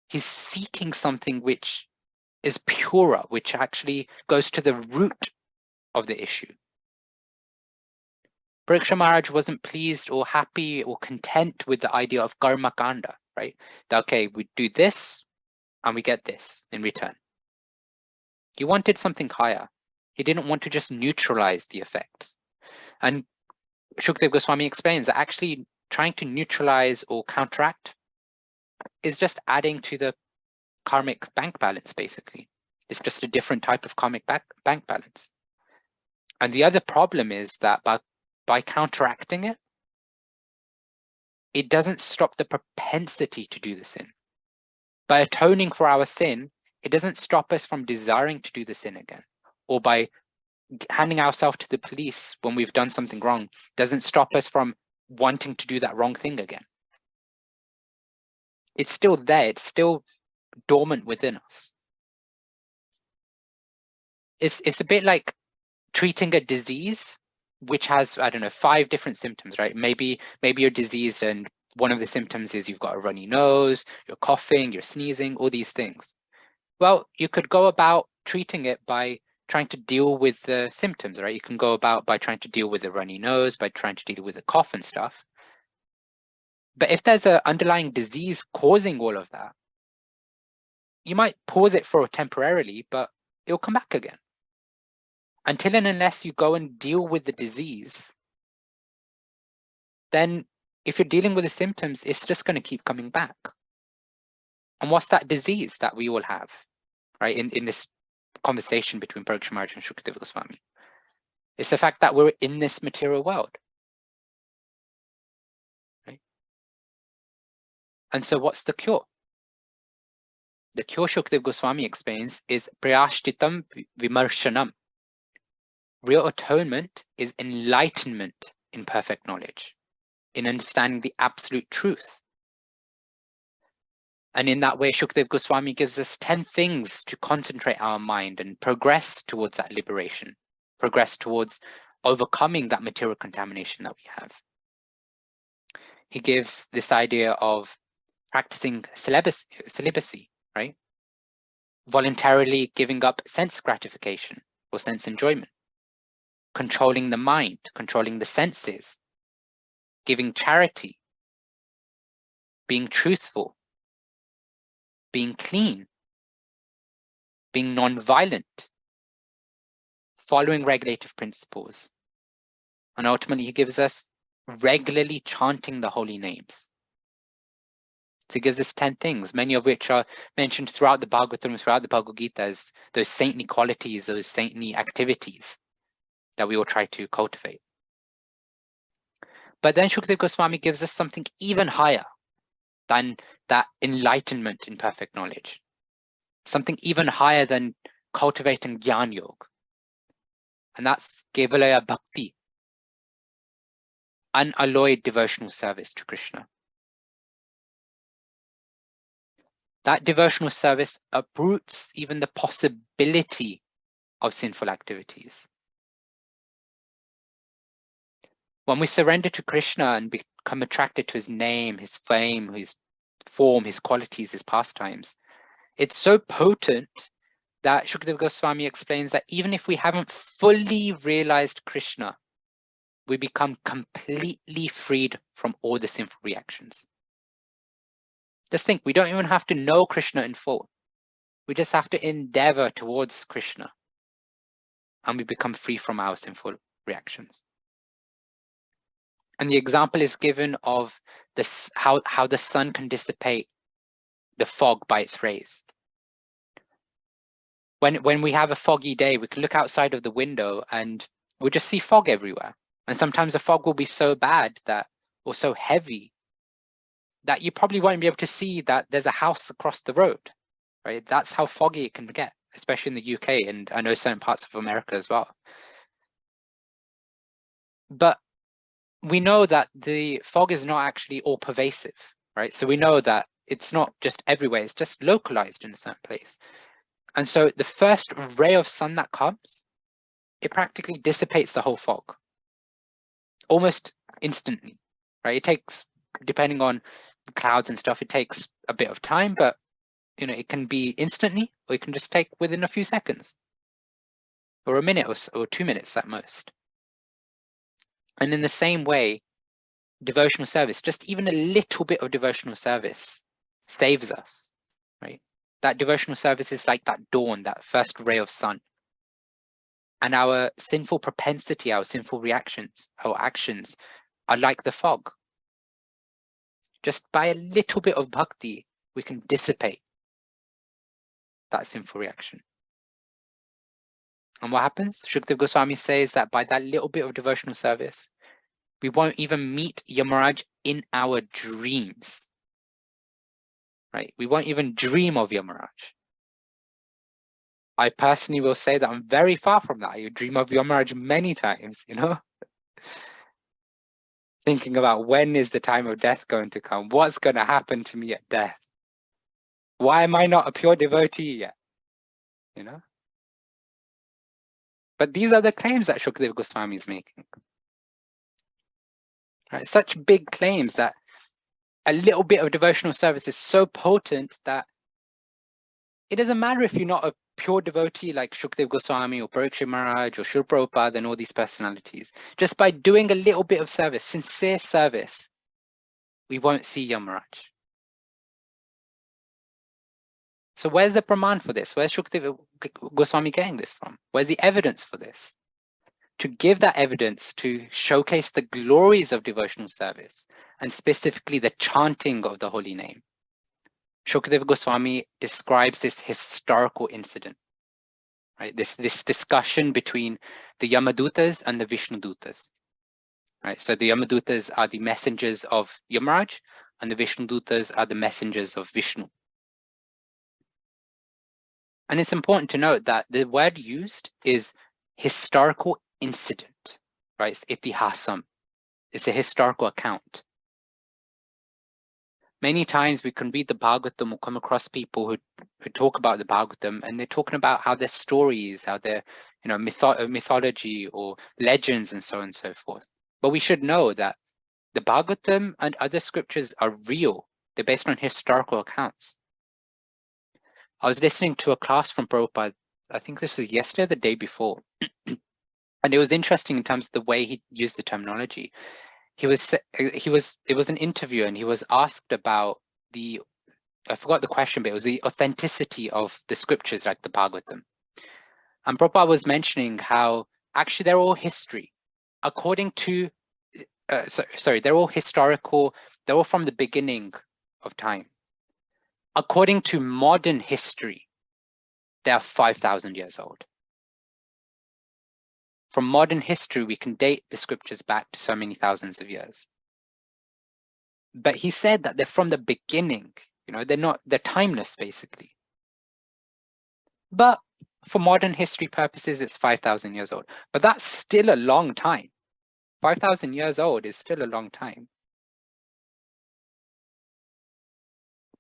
He's seeking something which is purer, which actually goes to the root of the issue. Parikshit Maharaj wasn't pleased or happy or content with the idea of karma kanda, right? That, okay, we do this and we get this in return. He wanted something higher. He didn't want to just neutralize the effects. And Shukdev Goswami explains that actually trying to neutralize or counteract is just adding to the karmic bank balance, basically. It's just a different type of karmic bank balance. And the other problem is that by counteracting it, it doesn't stop the propensity to do the sin. By atoning for our sin, it doesn't stop us from desiring to do the sin again. Or by handing ourselves to the police when we've done something wrong, doesn't stop us from wanting to do that wrong thing again. It's still there. It's still dormant within us. It's a bit like treating a disease which has, I don't know, 5 different symptoms, right? Maybe you're diseased and one of the symptoms is you've got a runny nose, you're coughing, you're sneezing, all these things. Well, you could go about treating it by trying to deal with the symptoms, right? You can go about by trying to deal with a runny nose, by trying to deal with a cough and stuff. But if there's an underlying disease causing all of that, you might pause it for temporarily, but it'll come back again. Until and unless you go and deal with the disease, then if you're dealing with the symptoms, it's just going to keep coming back. And what's that disease that we all have, right? In this conversation between Parikshit Maharaj and Shukdev Goswami, it's the fact that we're in this material world, right? And so what's the cure? The cure, Shukdev Goswami explains, is prayashtitam vimarshanam. Real atonement is enlightenment in perfect knowledge, in understanding the absolute truth. And in that way, Shukdev Goswami gives us 10 things to concentrate our mind and progress towards that liberation, progress towards overcoming that material contamination that we have. He gives this idea of practicing celibacy, right? Voluntarily giving up sense gratification or sense enjoyment, controlling the mind, controlling the senses, giving charity, being truthful, being clean, being non-violent, following regulative principles. And ultimately, he gives us regularly chanting the holy names. So he gives us 10 things, many of which are mentioned throughout the Bhagavatam, throughout the Bhagavad Gita as those saintly qualities, those saintly activities that we all try to cultivate. But then Shukdev Goswami gives us something even higher than that enlightenment in perfect knowledge, something even higher than cultivating Jnana Yoga. And that's Kevalaya Bhakti, unalloyed devotional service to Krishna. That devotional service uproots even the possibility of sinful activities. When we surrender to Krishna and become attracted to his name, his fame, his form, his qualities, his pastimes, it's so potent that Shukdev Goswami explains that even if we haven't fully realized Krishna, we become completely freed from all the sinful reactions. Just think, we don't even have to know Krishna in full. We just have to endeavor towards Krishna, and we become free from our sinful reactions. And the example is given of this, how the sun can dissipate the fog by its rays. When we have a foggy day, we can look outside of the window and we'll just see fog everywhere. And sometimes the fog will be so bad that, or so heavy, that you probably won't be able to see that there's a house across the road, right? That's how foggy it can get, especially in the UK, and I know certain parts of America as well. But we know that the fog is not actually all pervasive, right? So we know that it's not just everywhere, it's just localized in a certain place. And so the first ray of sun that comes, it practically dissipates the whole fog almost instantly, right? It takes, depending on the clouds and stuff, it takes a bit of time, but it can be instantly, or it can just take within a few seconds, or a minute or 2 minutes at most. And in the same way, devotional service, just even a little bit of devotional service saves us, right? That devotional service is like that dawn, that first ray of sun. And our sinful propensity, our sinful reactions, our actions are like the fog. Just by a little bit of bhakti, we can dissipate that sinful reaction. And what happens? Shukdev Goswami says that by that little bit of devotional service, we won't even meet Yamaraj in our dreams, right? We won't even dream of Yamaraj. I personally will say that I'm very far from that. I dream of Yamaraj many times, thinking about when is the time of death going to come? What's going to happen to me at death? Why am I not a pure devotee yet? But these are the claims that Shukdev Goswami is making. Right? Such big claims that a little bit of devotional service is so potent that it doesn't matter if you're not a pure devotee like Shukdev Goswami or Parikshit Maharaj or Srila Prabhupada and all these personalities. Just by doing a little bit of service, sincere service, we won't see Yamaraj. So where's the praman for this? Where's Shukdev Goswami getting this from? Where's the evidence for this? To give that evidence to showcase the glories of devotional service, and specifically the chanting of the holy name, Shukdev Goswami describes this historical incident, right? This discussion between the Yamadutas and the Vishnudutas, right? So the Yamadutas are the messengers of Yamaraj, and the Vishnudutas are the messengers of Vishnu. And it's important to note that the word used is historical incident, right? It's itihasam. It's a historical account. Many times we can read the Bhagavatam or come across people who talk about the Bhagavatam, and they're talking about how their stories, how their mythology or legends and so on and so forth. But we should know that the Bhagavatam and other scriptures are real. They're based on historical accounts. I was listening to a class from Prabhupada, I think this was yesterday or the day before. And it was interesting in terms of the way he used the terminology. It was an interview, and he was asked about I forgot the question, but it was the authenticity of the scriptures like the Bhagavatam. And Prabhupada was mentioning how actually they're all history. According to, they're all historical, they're all from the beginning of time. According to modern history, they are 5,000 years old. From modern history, we can date the scriptures back to so many thousands of years. But he said that they're from the beginning, they're timeless basically. But for modern history purposes, it's 5,000 years old. But that's still a long time. 5,000 years old is still a long time.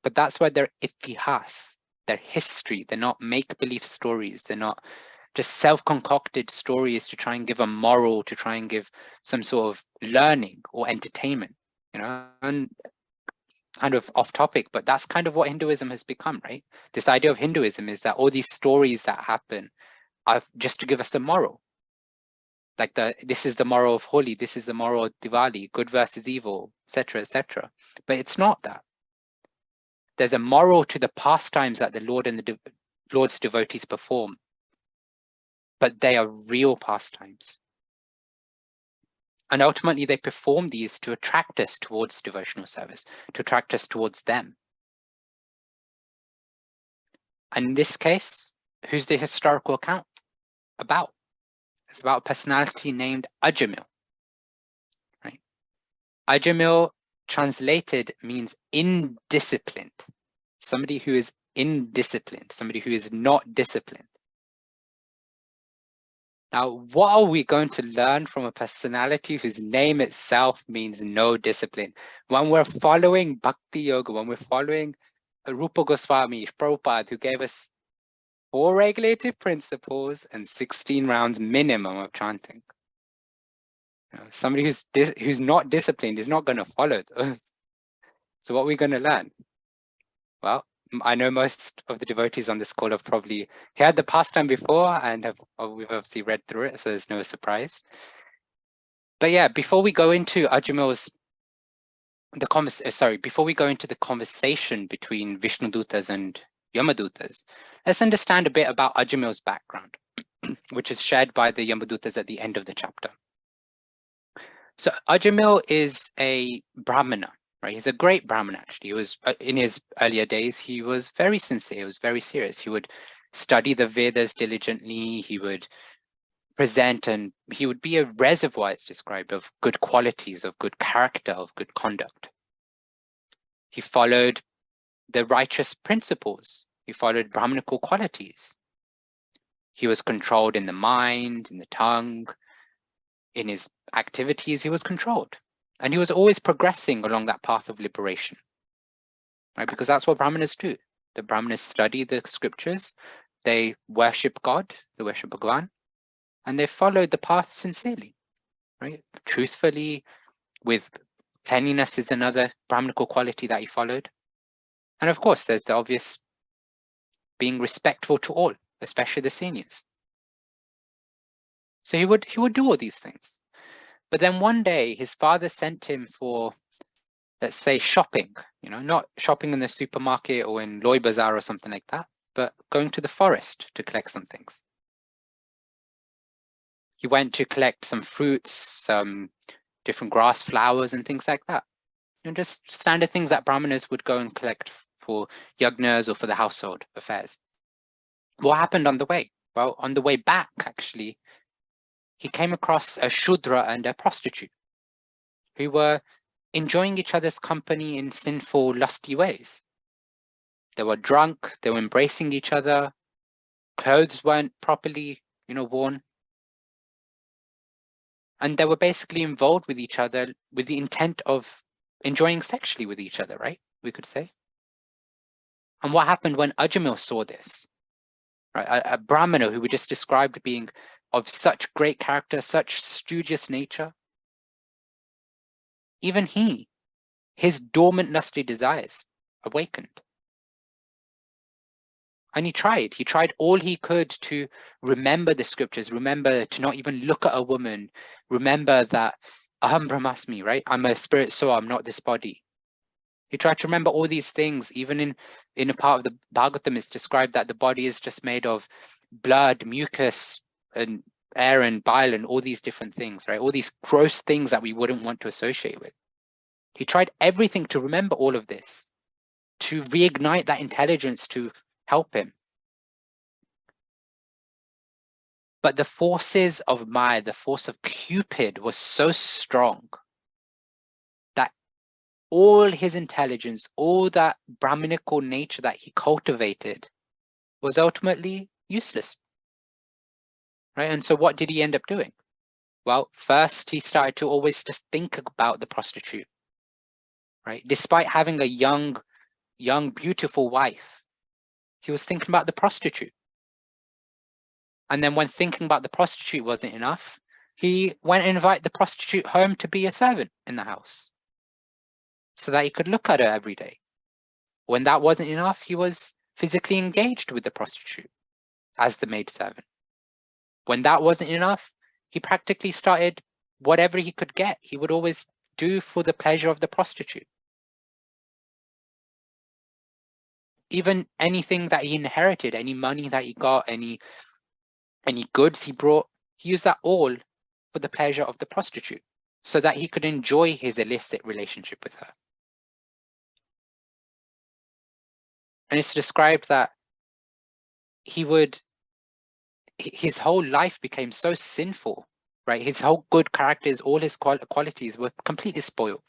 But that's why they're itihas, they're history. They're not make-believe stories. They're not just self-concocted stories to try and give a moral, to try and give some sort of learning or entertainment, and kind of off topic, but that's kind of what Hinduism has become, right? This idea of Hinduism is that all these stories that happen are just to give us a moral. Like this is the moral of Holi, this is the moral of Diwali, good versus evil, etc., etc. But it's not that. There's a moral to the pastimes that the Lord and the Lord's devotees perform, but they are real pastimes. And ultimately, they perform these to attract us towards devotional service, to attract us towards them. And in this case, who's the historical account about? It's about a personality named Ajāmila, right? Ajāmila translated means indisciplined. Somebody who is indisciplined, somebody who is not disciplined. Now, what are we going to learn from a personality whose name itself means no discipline? When we're following Bhakti Yoga, when we're following Rupa Goswami, Prabhupada, who gave us 4 regulative principles and 16 rounds minimum of chanting. Somebody who's not disciplined is not going to follow those. So what are we going to learn? Well, I know most of the devotees on this call have probably heard the pastime before and we've obviously read through it, so there's no surprise. But yeah, before we go into Ajamil's before we go into the conversation between Vishnudutas and Yamadutas, let's understand a bit about Ajamil's background, which is shared by the Yamadutas at the end of the chapter. So Ajamil is a Brahmana, right? He's a great Brahmana, actually. He was, in his earlier days, he was very sincere, he was very serious. He would study the Vedas diligently, he would present, and he would be a reservoir, it's described, of good qualities, of good character, of good conduct. He followed the righteous principles. He followed Brahmanical qualities. He was controlled in the mind, in the tongue, in his activities, he was controlled. And he was always progressing along that path of liberation, right? Because that's what Brahmanas do. The Brahmanas study the scriptures, they worship God, they worship Bhagavan, and they follow the path sincerely, right? Truthfully, with cleanliness is another Brahmanical quality that he followed. And of course, there's the obvious being respectful to all, especially the seniors. So he would do all these things. But then one day his father sent him for, let's say, shopping, not shopping in the supermarket or in Loy Bazaar or something like that, but going to the forest to collect some things. He went to collect some fruits, some different grass, flowers, and things like that. Just standard things that Brahmanas would go and collect for yagnas or for the household affairs. What happened on the way? Well, on the way back, actually, he came across a Shudra and a prostitute who were enjoying each other's company in sinful, lusty ways. They were drunk, they were embracing each other, clothes weren't properly, worn. And they were basically involved with each other with the intent of enjoying sexually with each other, right? We could say. And what happened when Ajamil saw this? Right, a Brahmana who we just described being of such great character, such studious nature, even his dormant lusty desires awakened. And he tried all he could to remember the scriptures, remember to not even look at a woman, remember that Aham Brahmasmi, right? I'm a spirit soul, I'm not this body. He tried to remember all these things. Even in a part of the Bhagavatam, it's described that the body is just made of blood, mucus, and air and bile and all these different things, right? All these gross things that we wouldn't want to associate with. He tried everything to remember all of this, to reignite that intelligence to help him. But the forces of Maya, the force of Cupid, was so strong that all his intelligence, all that Brahminical nature that he cultivated was ultimately useless. Right? And so what did he end up doing? Well, first he started to always just think about the prostitute. Right? Despite having a young, beautiful wife, he was thinking about the prostitute. And then when thinking about the prostitute wasn't enough, he went and invited the prostitute home to be a servant in the house so that he could look at her every day. When that wasn't enough, he was physically engaged with the prostitute as the maidservant. When that wasn't enough, he practically started whatever he could get, he would always do for the pleasure of the prostitute. Even anything that he inherited, any money that he got, any goods he brought, he used that all for the pleasure of the prostitute so that he could enjoy his illicit relationship with her. And it's described that his whole life became so sinful, right? His whole good characters, all his qualities were completely spoiled.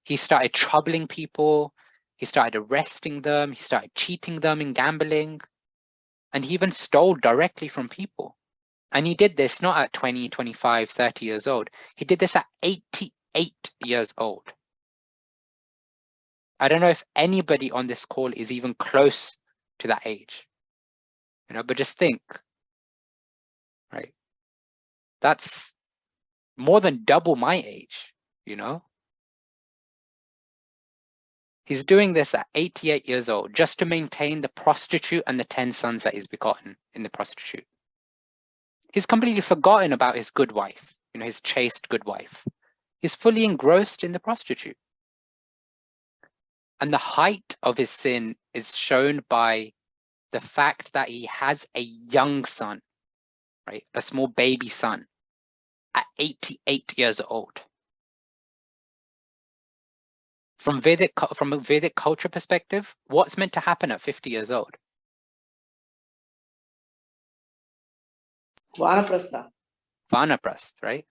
He started troubling people, he started arresting them, he started cheating them in gambling, and he even stole directly from people. And he did this not at 20, 25, 30 years old. He did this at 88 years old. I don't know if anybody on this call is even close to that age, but just think, right? That's more than double my age, He's doing this at 88 years old just to maintain the prostitute and the 10 sons that he's begotten in the prostitute. He's completely forgotten about his good wife, his chaste good wife. He's fully engrossed in the prostitute. And the height of his sin is shown by the fact that he has a young son, right? A small baby son at 88 years old. From a Vedic culture perspective, what's meant to happen at 50 years old? Vanaprastha. Vanaprastha, right?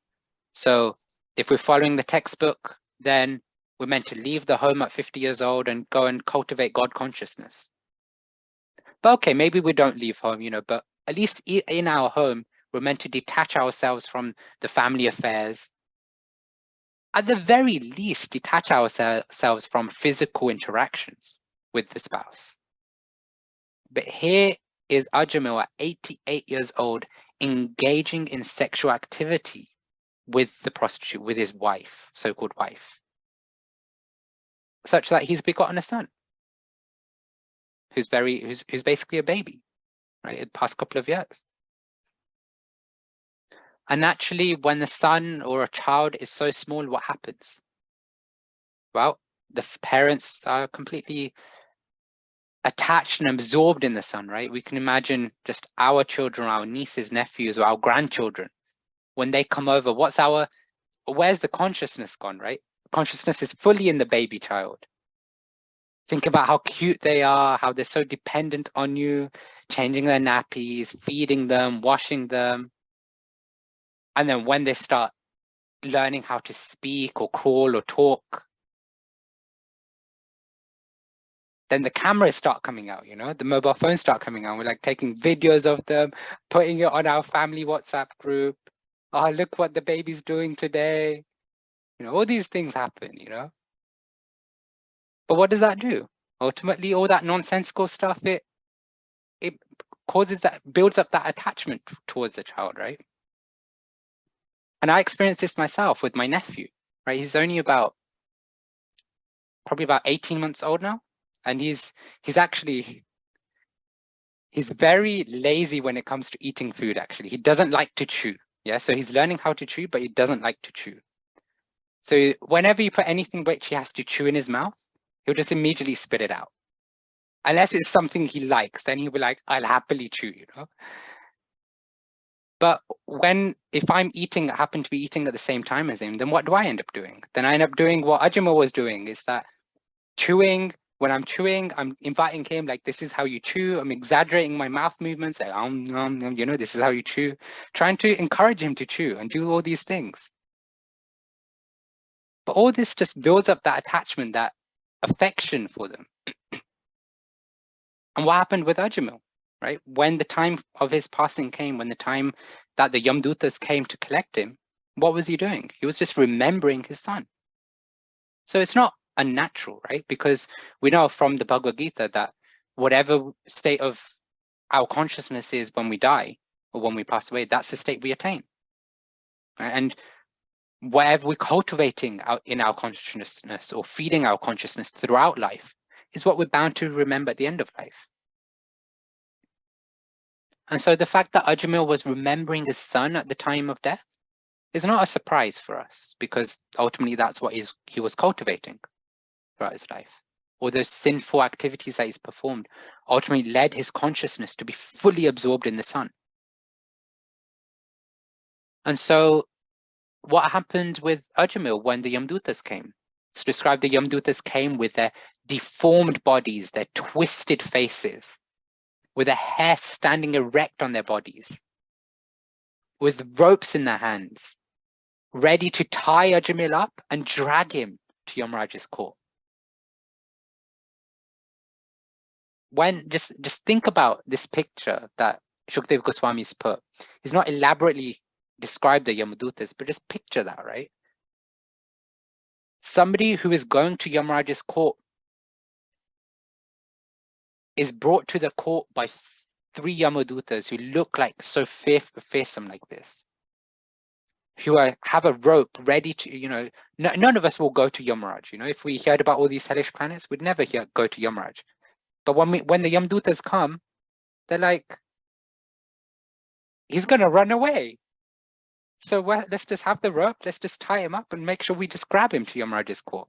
So if we're following the textbook, then we're meant to leave the home at 50 years old and go and cultivate God consciousness. But okay, maybe we don't leave home, but at least in our home, we're meant to detach ourselves from the family affairs. At the very least, detach ourselves from physical interactions with the spouse. But here is Ajāmila at 88 years old, engaging in sexual activity with the prostitute, with his wife, so-called wife, such that he's begotten a son who's basically a baby, right, in the past couple of years. And naturally, when the son or a child is so small, what happens? Well, the parents are completely attached and absorbed in the son, right? We can imagine just our children, our nieces, nephews, or our grandchildren. When they come over, where's the consciousness gone, right? Consciousness is fully in the baby child. Think about how cute they are, how they're so dependent on you, changing their nappies, feeding them, washing them. And then when they start learning how to speak or crawl or talk, then the cameras start coming out, the mobile phones start coming out. We're like taking videos of them, putting it on our family WhatsApp group. Oh, look what the baby's doing today. All these things happen, But what does that do? Ultimately, all that nonsensical stuff, it builds up that attachment towards the child, right? And I experienced this myself with my nephew, right? He's only probably about 18 months old now. And he's very lazy when it comes to eating food, actually. He doesn't like to chew. Yeah, so he's learning how to chew, but he doesn't like to chew. So whenever you put anything which he has to chew in his mouth, he'll just immediately spit it out. Unless it's something he likes, then he'll be like, I'll happily chew, But if I'm happen to be eating at the same time as him, then what do I end up doing? Then I end up doing what Ajāmila was doing, is that chewing. When I'm chewing, I'm inviting him, like, this is how you chew. I'm exaggerating my mouth movements, like, this is how you chew. Trying to encourage him to chew and do all these things. But all this just builds up that attachment, that affection for them. And what happened with Ajāmila, right? When the time of his passing came, when the time that the Yamdutas came to collect him, what was he doing? He was just remembering his son. So it's not unnatural, right? Because we know from the Bhagavad Gita that whatever state of our consciousness is when we die or when we pass away, that's the state we attain. Right? And whatever we're cultivating in our consciousness or feeding our consciousness throughout life is what we're bound to remember at the end of life. And so the fact that Ajāmila was remembering his son at the time of death is not a surprise for us, because ultimately that's what he was cultivating throughout his life. All those sinful activities that he's performed ultimately led his consciousness to be fully absorbed in the son. And so what happened with Ajāmila when the Yamdutas came? It's described the Yamdutas came with their deformed bodies, their twisted faces, with their hair standing erect on their bodies, with ropes in their hands, ready to tie Ajāmila up and drag him to Yamaraj's court. Just think about this picture that Shukdev Goswami's put. He's not elaborately described the Yamadutas, but just picture that, right? Somebody who is going to Yamaraj's court is brought to the court by 3 Yamadutas who look like so fearsome like this. who have a rope ready to, none of us will go to Yamaraj. If we heard about all these hellish planets, we'd never go to Yamaraj. But when the Yamdutas come, they're like, he's going to run away. So let's just have the rope, let's just tie him up and make sure we just grab him to Yamaraj's court.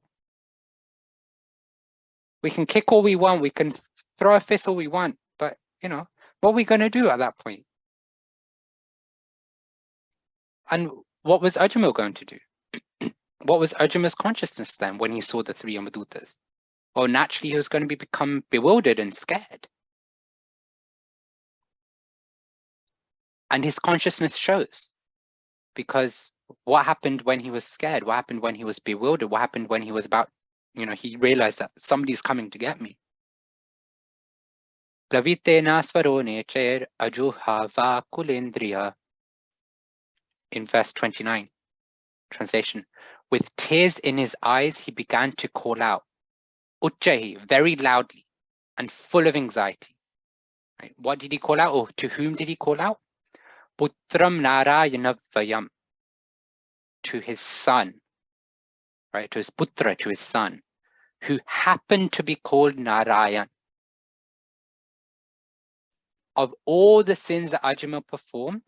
We can kick all we want, we can throw a fist all we want, but what are we going to do at that point? And what was Ajamil going to do? What was Ajamil's consciousness then when he saw the three Yamadutas? Well, naturally, he was going to become bewildered and scared. And his consciousness shows, because what happened when he was scared? What happened when he was bewildered? What happened when he was about, he realized that somebody's coming to get me? Lavite nasvarone chair ajuhava kulendriya. In verse 29, translation, with tears in his eyes, he began to call out, Uchchahi, very loudly and full of anxiety. Right? What did he call out, or to whom did he call out? Putram Narayanavayam, to his son, right? To his putra, to his son, who happened to be called Narayan. Of all the sins that Ajamil performed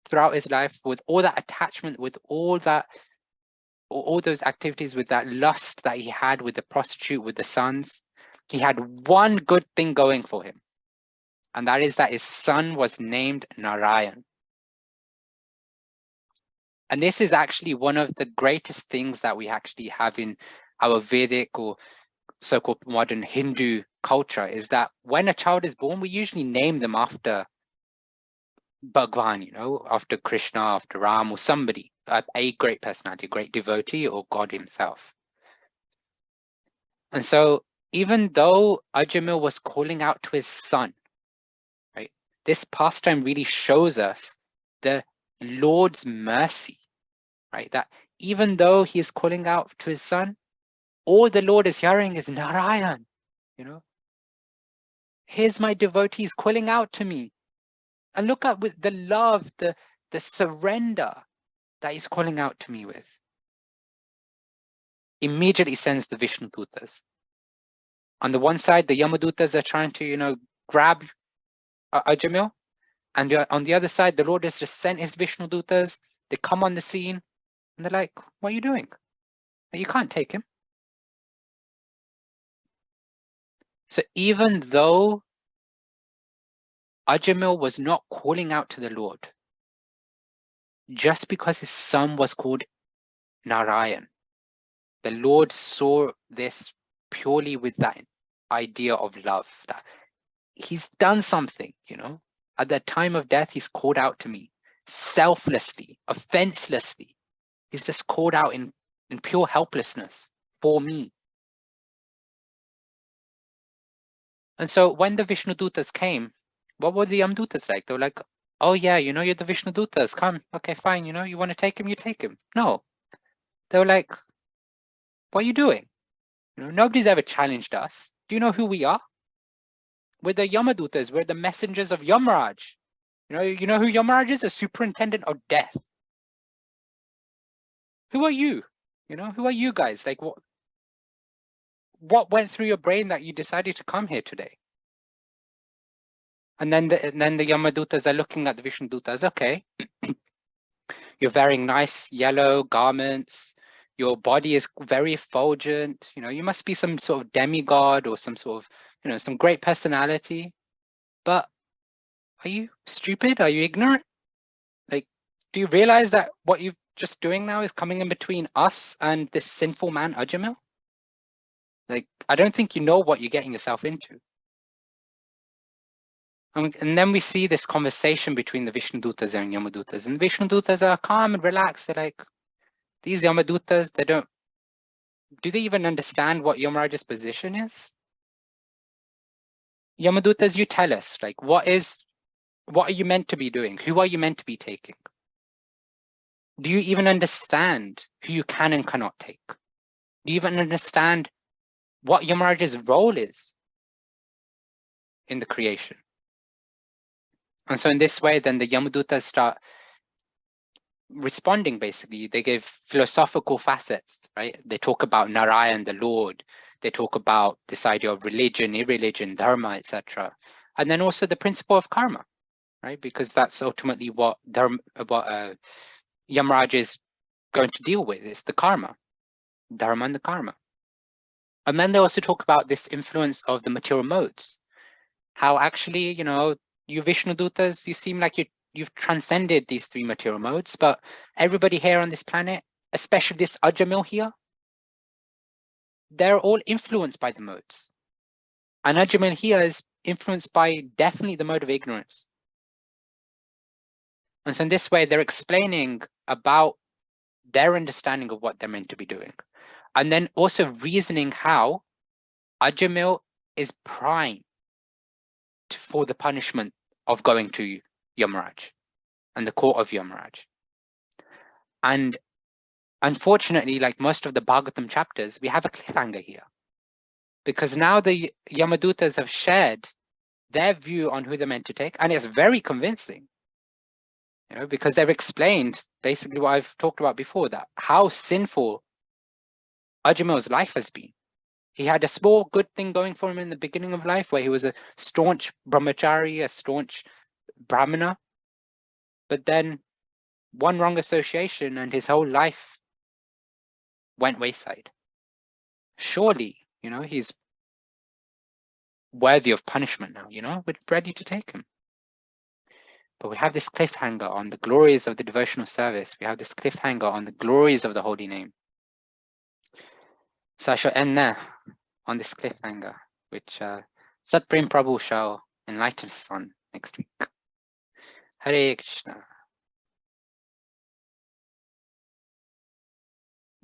throughout his life, with all that attachment, with all those activities, with that lust that he had with the prostitute, with the sons, he had one good thing going for him. And that is that his son was named Narayan. And this is actually one of the greatest things that we actually have in our Vedic or so-called modern Hindu culture, is that when a child is born, we usually name them after Bhagwan, after Krishna, after Ram, or somebody, a great personality, a great devotee, or God himself. And so even though Ajamil was calling out to his son, right, this pastime really shows us the Lord's mercy, right? That even though he is calling out to his son, all the Lord is hearing is Narayan, Here's my devotees calling out to me. And look at with the love, the surrender that he's calling out to me with. Immediately sends the Vishnu Dutas. On the one side, the Yamadutas are trying to, grab Ajamil. And on the other side, the Lord has just sent his Vishnu Dutas. They come on the scene and they're like, what are you doing? You can't take him. So even though Ajamil was not calling out to the Lord, just because his son was called Narayan, the Lord saw this purely with that idea of love, that he's done something, At the time of death, he's called out to me selflessly, offenselessly. He's just called out in pure helplessness for me. And so when the Vishnu Dutas came, what were the Yamdutas like? They were like, oh yeah, you're the Vishnu Dutas, come. Okay, fine, you want to take him, you take him. No. They were like, what are you doing? Nobody's ever challenged us. Do you know who we are? We're the Yamadutas, we're the messengers of Yamaraj. You know who Yamaraj is? A superintendent of death. Who are you? Who are you guys? Like what went through your brain that you decided to come here today? And then the Yamadutas are looking at the Vishnu Dutas. Okay, you're wearing nice yellow garments. Your body is very effulgent. You must be some sort of demigod or some sort of, some great personality. But are you stupid? Are you ignorant? Like, do you realize that what you're just doing now is coming in between us and this sinful man, Ajamil? Like, I don't think you know what you're getting yourself into. And then we see this conversation between the Vishnu Dutas and Yamadutas. And the Vishnu Dutas are calm and relaxed. They're like, these Yamadutas, do they even understand what Yamaraj's position is? Yamadutas, you tell us, like, what are you meant to be doing? Who are you meant to be taking? Do you even understand who you can and cannot take? Do you even understand what Yamaraj's role is in the creation? And so in this way, then the Yamadutas start responding, basically. They give philosophical facets, right? They talk about Narayan, the Lord. They talk about this idea of religion, irreligion, dharma, etc. And then also the principle of karma, right? Because that's ultimately what Yamaraj is going to deal with, is the karma, dharma and the karma. And then they also talk about this influence of the material modes. How actually, you know, you Vishnudutas, you seem like you've transcended these three material modes, but everybody here on this planet, especially this Ajāmila here, they're all influenced by the modes. And Ajāmila here is influenced by definitely the mode of ignorance. And so in this way, they're explaining about their understanding of what they're meant to be doing. And then also reasoning how Ajāmila is prime for the punishment of going to Yamaraj and the court of Yamaraj. And unfortunately, like most of the Bhagavatam chapters, we have a cliffhanger here. Because now the Yamadutas have shared their view on who they're meant to take, and it's very convincing. You know, because they've explained basically what I've talked about before, that how sinful Ajāmila's life has been. He had a small good thing going for him in the beginning of life, where he was a staunch brahmachari, a staunch brahmana. But then one wrong association and his whole life went wayside. Surely, you know, he's worthy of punishment now, you know, we're ready to take him. But we have this cliffhanger on the glories of the devotional service. We have this cliffhanger on the glories of the holy name. So I shall end there on this cliffhanger, which Satprem Prabhu shall enlighten us on next week. Hare Krishna.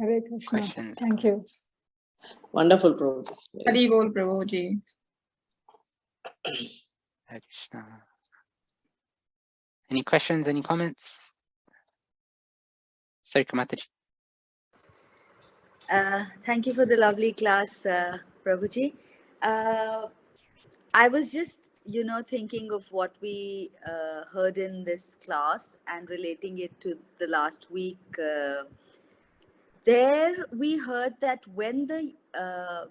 Hare Krishna. Questions? Thank you. Comments? Wonderful, Prabhuji. Hari Bol, Prabhuji. Hare Krishna. Any questions, any comments? Sarika Mataji. Thank you for the lovely class, Prabhuji. I was just, you know, thinking of what we heard in this class and relating it to the last week. There we heard that when the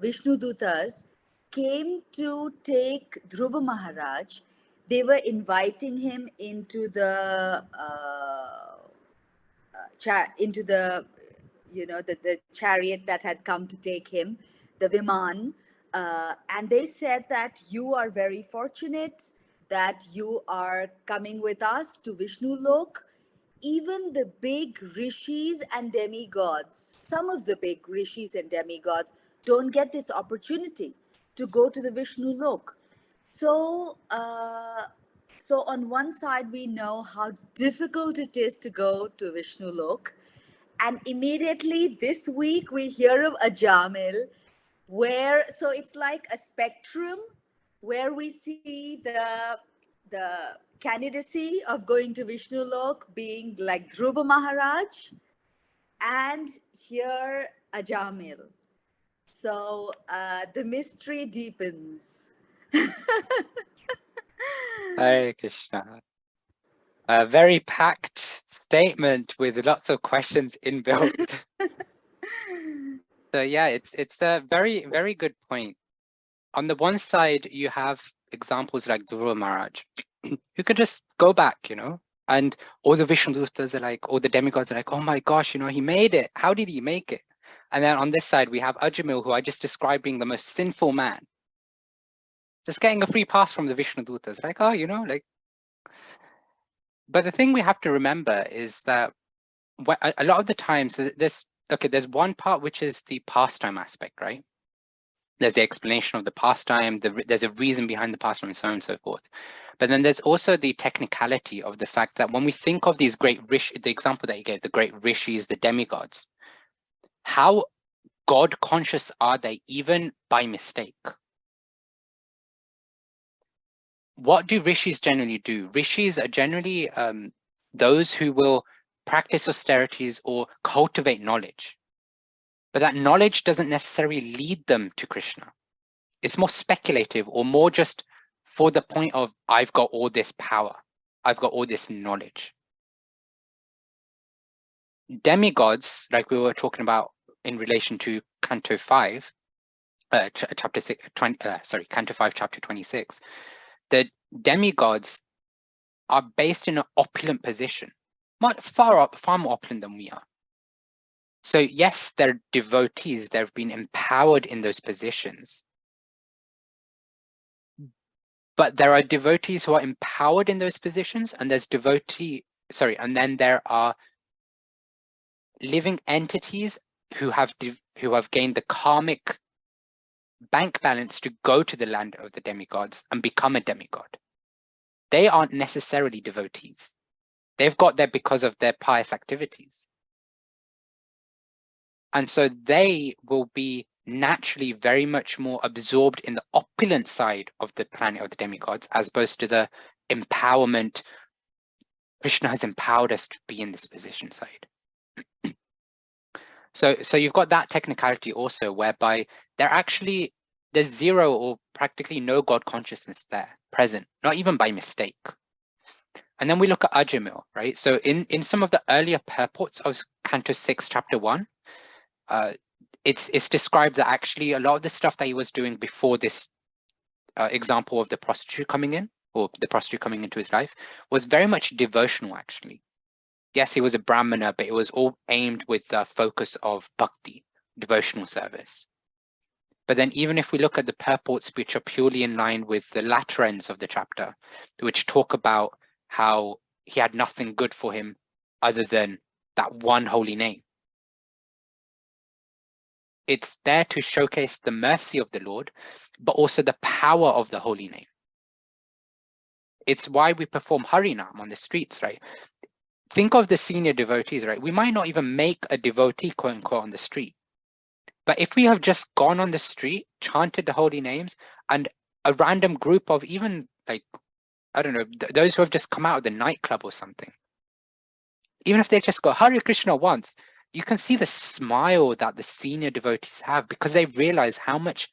Vishnudutas came to take Dhruva Maharaj, they were inviting him into the the chariot that had come to take him, the Viman, and they said that you are very fortunate that you are coming with us to Vishnu Lok. Even the big rishis and demigods, some of the big rishis and demigods don't get this opportunity to go to the Vishnu Lok. So, so on one side, we know how difficult it is to go to Vishnu Lok. And immediately this week, we hear of Ajāmila, where, so it's like a spectrum where we see the candidacy of going to Vishnu Lok being like Dhruva Maharaj, and here Ajāmila. So the mystery deepens. Hare Krishna. A very packed statement with lots of questions inbuilt. So yeah, it's a very, very good point. On the one side, you have examples like Dhruva Maharaj, who can just go back, you know, and all the Vishnudutas are like, all the demigods are like, oh my gosh, you know, he made it. How did he make it? And then on this side, we have Ajāmila, who I just described being the most sinful man, just getting a free pass from the Vishnudutas. Like, oh, you know, like. But the thing we have to remember is that a lot of the times there's one part which is the pastime aspect, right? There's the explanation of the pastime, there's a reason behind the pastime and so on and so forth. But then there's also the technicality of the fact that when we think of these great rishis, the example that you gave, the great rishis, the demigods, how God conscious are they even by mistake? What do rishis generally do? Rishis are generally those who will practice austerities or cultivate knowledge. But that knowledge doesn't necessarily lead them to Krishna. It's more speculative or more just for the point of, I've got all this power. I've got all this knowledge. demigods, like we were talking about in relation to Canto 5, chapter 6, Canto 5, chapter 26, the demigods are based in an opulent position, far more opulent than we are. So yes, they're devotees, they've been empowered in those positions. But there are devotees who are empowered in those positions, and there's and then there are living entities who have gained the karmic bank balance to go to the land of the demigods and become a demigod. They aren't necessarily devotees. They've got there because of their pious activities. And so they will be naturally very much more absorbed in the opulent side of the planet of the demigods, as opposed to the empowerment. Krishna has empowered us to be in this position side. So you've got that technicality also, whereby there's zero or practically no God consciousness there present, not even by mistake. And then we look at Ajāmila, right? So in some of the earlier purports of Canto 6, chapter 1, it's described that actually a lot of the stuff that he was doing before this example of the prostitute coming in, or the prostitute coming into his life, was very much devotional actually. Yes, he was a brahmana, but it was all aimed with the focus of bhakti, devotional service. But then even if we look at the purports which are purely in line with the latter ends of the chapter, which talk about how he had nothing good for him other than that one holy name, it's there to showcase the mercy of the Lord, but also the power of the holy name. It's why we perform Harinam on the streets, right? Think of the senior devotees, right? We might not even make a devotee, quote unquote, on the street. But if we have just gone on the street, chanted the holy names, and a random group of even like, I don't know, those who have just come out of the nightclub or something, even if they just go Hare Krishna once, you can see the smile that the senior devotees have, because they realize how much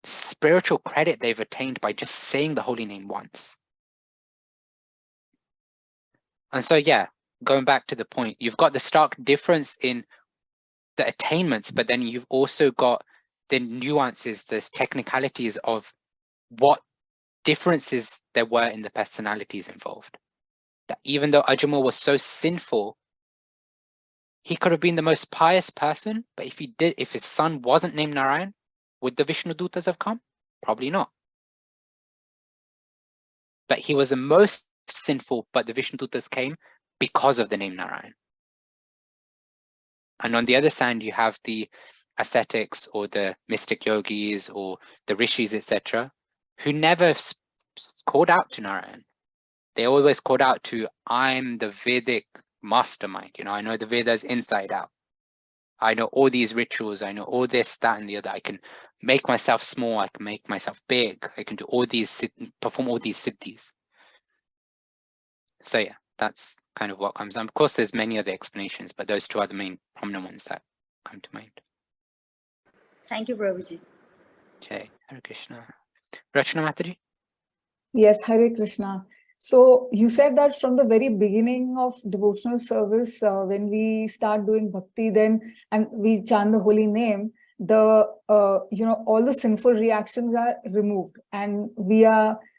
spiritual credit they've attained by just saying the holy name once. And so, yeah, going back to the point, you've got the stark difference in the attainments, but then you've also got the nuances, the technicalities of what differences there were in the personalities involved. That even though Ajāmila was so sinful, he could have been the most pious person, but if his son wasn't named Narayan, would the Vishnu Dutas have come? Probably not. But he was the most sinful, but the Vishnu Dutas came because of the name Narayan. And on the other side, you have the ascetics or the mystic yogis or the rishis, etc., who never called out to Narayan. They always called out to, I'm the Vedic mastermind. You know, I know the Vedas inside out. I know all these rituals. I know all this, that, and the other. I can make myself small. I can make myself big. I can do all these, perform all these siddhis. So yeah, that's kind of what comes. And of course, there's many other explanations, but those two are the main prominent ones that come to mind. Thank you, Prabhuji. Jai Hare Krishna. Rachana Mataji? Yes, Hare Krishna. So you said that from the very beginning of devotional service, when we start doing bhakti, and we chant the holy name, all the sinful reactions are removed, and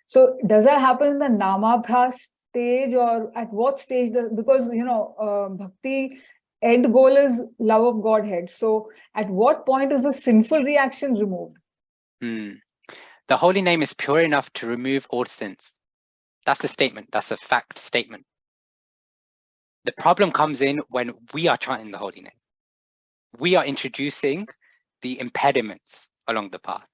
so does that happen in the namabhas stage, or at what stage? Because bhakti end goal is love of Godhead. So at what point is the sinful reaction removed? The holy name is pure enough to remove all sins. That's the statement. That's a fact statement. The problem comes in when we are chanting the holy name. We are introducing the impediments along the path.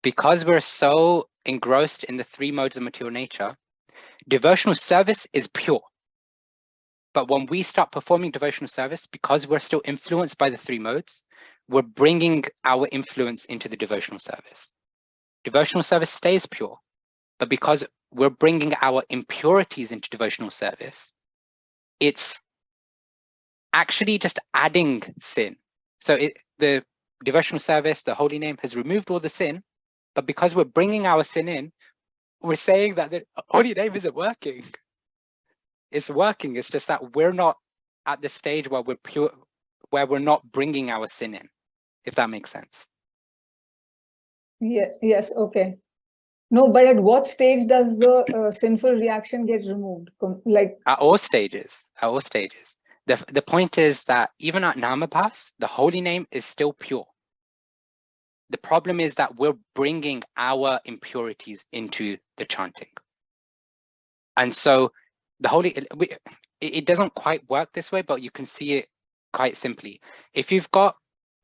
Because we're so engrossed in the three modes of material nature, devotional service is pure. But when we start performing devotional service, because we're still influenced by the three modes, we're bringing our influence into the devotional service. Devotional service stays pure, but because we're bringing our impurities into devotional service, it's actually just adding sin. So the devotional service, the holy name, has removed all the sin, but because we're bringing our sin in, we're saying that the holy name isn't working. It's working. It's just that we're not at the stage where we're pure, where we're not bringing our sin in, if that makes sense. Yeah, yes, okay. No, but at what stage does the sinful reaction get removed? Like At all stages, at all stages. The point is that even at Namabhas, the holy name is still pure. The problem is that we're bringing our impurities into the chanting. And so the holy, it doesn't quite work this way, but you can see it quite simply. If you've got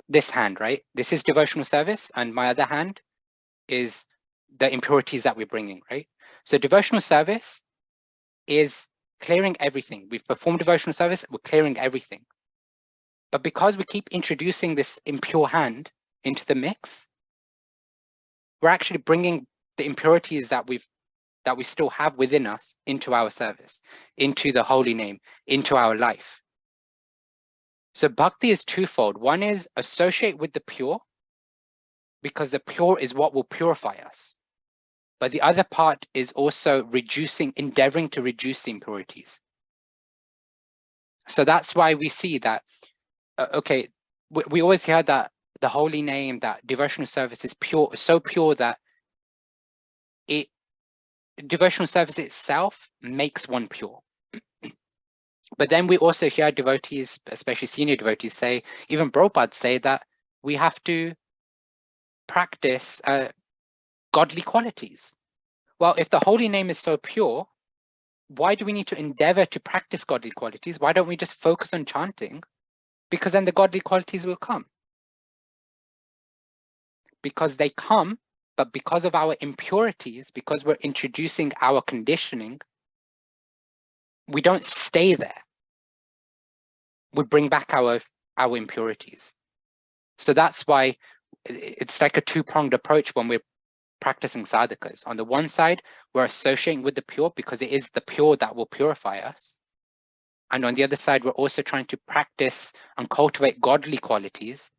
this hand, right? This is devotional service, and my other hand is the impurities that we're bringing, right? So devotional service is clearing everything. We've performed devotional service, we're clearing everything. But because we keep introducing this impure hand into the mix, we're actually bringing the impurities that we still have within us into our service, into the holy name, into our life. So bhakti is twofold. One is associate with the pure, because the pure is what will purify us. But the other part is also endeavoring to reduce the impurities. So that's why we see that, okay, we always hear that the holy name, that devotional service is pure, so pure that devotional service itself makes one pure. But then we also hear devotees, especially senior devotees, say, even Prabhupada say that we have to practice godly qualities. Well, if the holy name is so pure, why do we need to endeavor to practice godly qualities? Why don't we just focus on chanting? Because then the godly qualities will come. Because they come, but because of our impurities, because we're introducing our conditioning, we don't stay there. We bring back our impurities. So that's why it's like a two-pronged approach when we're practicing sadhakas. On the one side, we're associating with the pure because it is the pure that will purify us. And on the other side, we're also trying to practice and cultivate godly qualities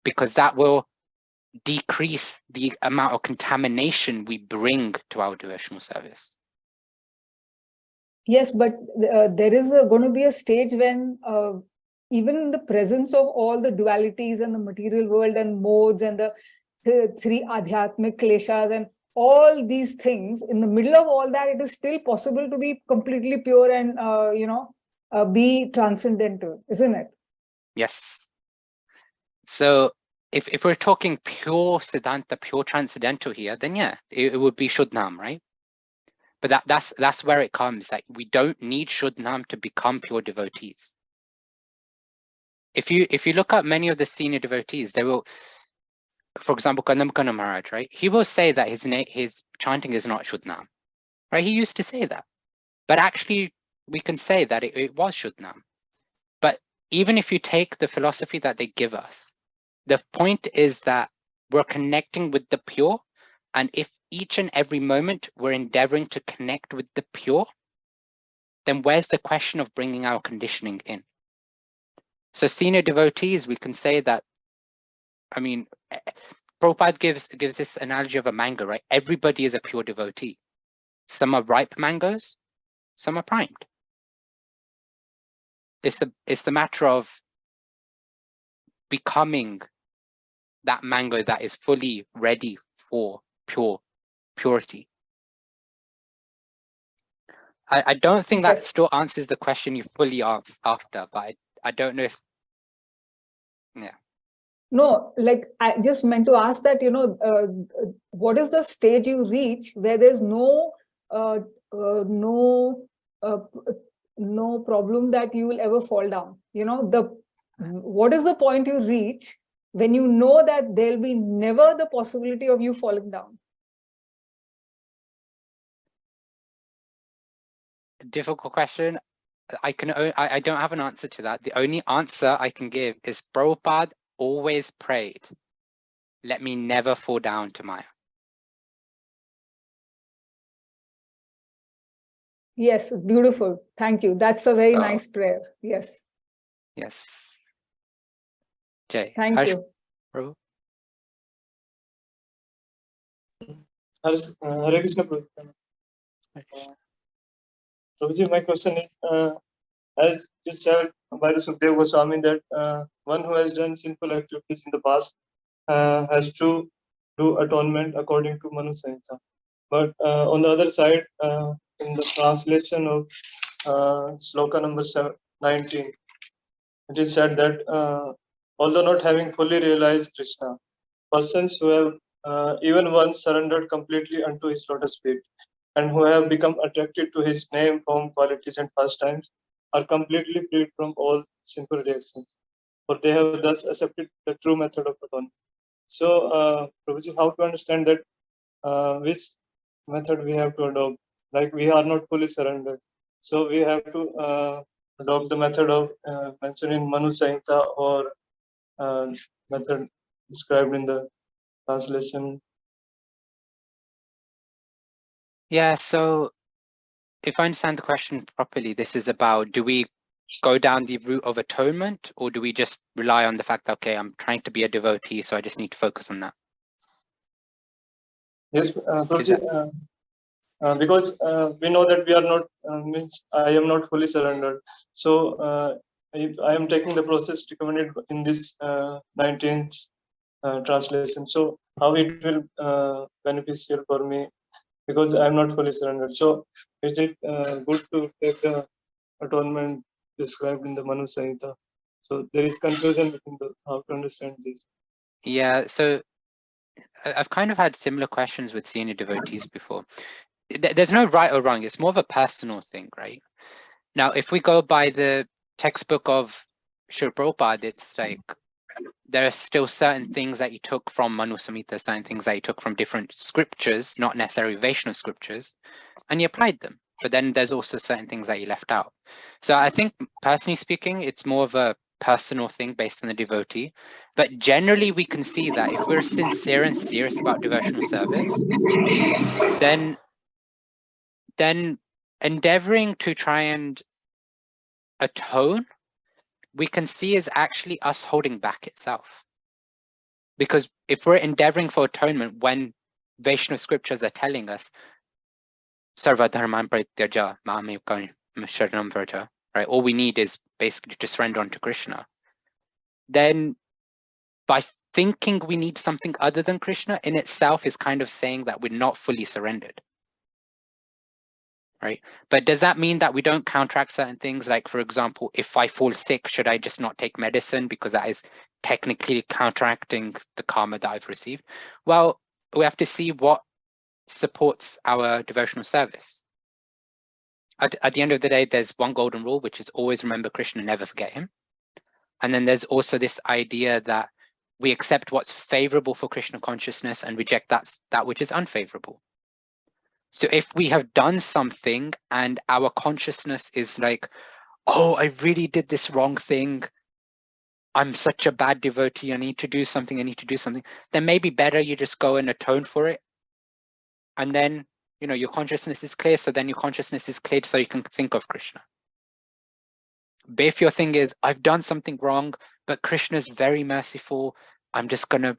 because that will decrease the amount of contamination we bring to our devotional service. yes, but there is going to be a stage when even in the presence of all the dualities and the material world and modes and the three adhyatmic kleshas and all these things, in the middle of all that, it is still possible to be completely pure and, be transcendental, isn't it? Yes. So if we're talking pure Siddhanta, pure transcendental here, then yeah, it would be Shuddhnam, right? But that's where it comes, that we don't need Shuddhnam to become pure devotees. If you look at many of the senior devotees, they will, for example, Kanamkana Maharaj, right? He will say that his chanting is not Shuddhnam, right? He used to say that. But actually, we can say that it was Shuddhnam. But even if you take the philosophy that they give us, the point is that we're connecting with the pure. And if each and every moment we're endeavoring to connect with the pure, then where's the question of bringing our conditioning in? So senior devotees, we can say that, I mean, Prabhupada gives this analogy of a mango, right? Everybody is a pure devotee. Some are ripe mangoes, some are primed. It's the matter of becoming that mango that is fully ready for purity. I don't think that still answers the question you fully after, but I don't know if, yeah. No, like I just meant to ask that, what is the stage you reach where there's no problem that you will ever fall down? What is the point you reach when you know that there'll be never the possibility of you falling down? Difficult question. I don't have an answer to that. The only answer I can give is Prabhupada always prayed, let me never fall down to Maya. Yes, beautiful. Thank you. That's a very nice prayer. Yes. Yes. Jay. Thank you. Prabhu. Hare Krishna, Prabhuji. Prabhuji, my question is, as it is said by the Sukadeva Goswami that one who has done sinful activities in the past has to do atonement according to Manu Samhita. But on the other side, in the translation of sloka number 19, it is said that although not having fully realized Krishna, persons who have even once surrendered completely unto his lotus feet and who have become attracted to his name, form, qualities, and pastimes are completely freed from all sinful reactions, for they have thus accepted the true method of atonement. So, Prabhuji, how to understand that which method we have to adopt? Like we are not fully surrendered, so we have to adopt the method of mentioned in Manu Samhita or method described in the translation. Yeah, so if I understand the question properly, this is about, do we go down the route of atonement, or do we just rely on the fact that, okay, I'm trying to be a devotee, so I just need to focus on that? Yes, Prabhuji, because we know that we are not, means I am not fully surrendered. So if I am taking the process recommended in this 19th translation, so how it will beneficial for me, because I am not fully surrendered. So is it good to take the atonement described in the Manu Samhita? So there is confusion between the, how to understand this. Yeah, so I've kind of had similar questions with senior devotees before. There's no right or wrong. It's more of a personal thing, right? Now, if we go by the textbook of Srila Prabhupada, it's like there are still certain things that you took from Manu Samhita, certain things that you took from different scriptures, not necessarily Vaishnava scriptures, and you applied them. But then there's also certain things that you left out. So I think, personally speaking, it's more of a personal thing based on the devotee. But generally, we can see that if we're sincere and serious about devotional service, then endeavoring to try and atone, we can see is actually us holding back itself. Because if we're endeavoring for atonement when Vaishnava scriptures are telling us, Sarva dharman parityaja ma'amekam sharanam vraja, right? All we need is basically to surrender unto Krishna. Then by thinking we need something other than Krishna in itself is kind of saying that we're not fully surrendered. Right? But does that mean that we don't counteract certain things? Like, for example, if I fall sick, should I just not take medicine because that is technically counteracting the karma that I've received? Well, we have to see what supports our devotional service. At the end of the day, there's one golden rule, which is always remember Krishna, never forget him. And then there's also this idea that we accept what's favorable for Krishna consciousness and reject that which is unfavorable. So if we have done something and our consciousness is like, oh, I really did this wrong thing, I'm such a bad devotee, I need to do something, then maybe better you just go and atone for it. And then, you know, your consciousness is clear, so then your consciousness is cleared so you can think of Krishna. But if your thing is, I've done something wrong, but Krishna is very merciful, I'm just going to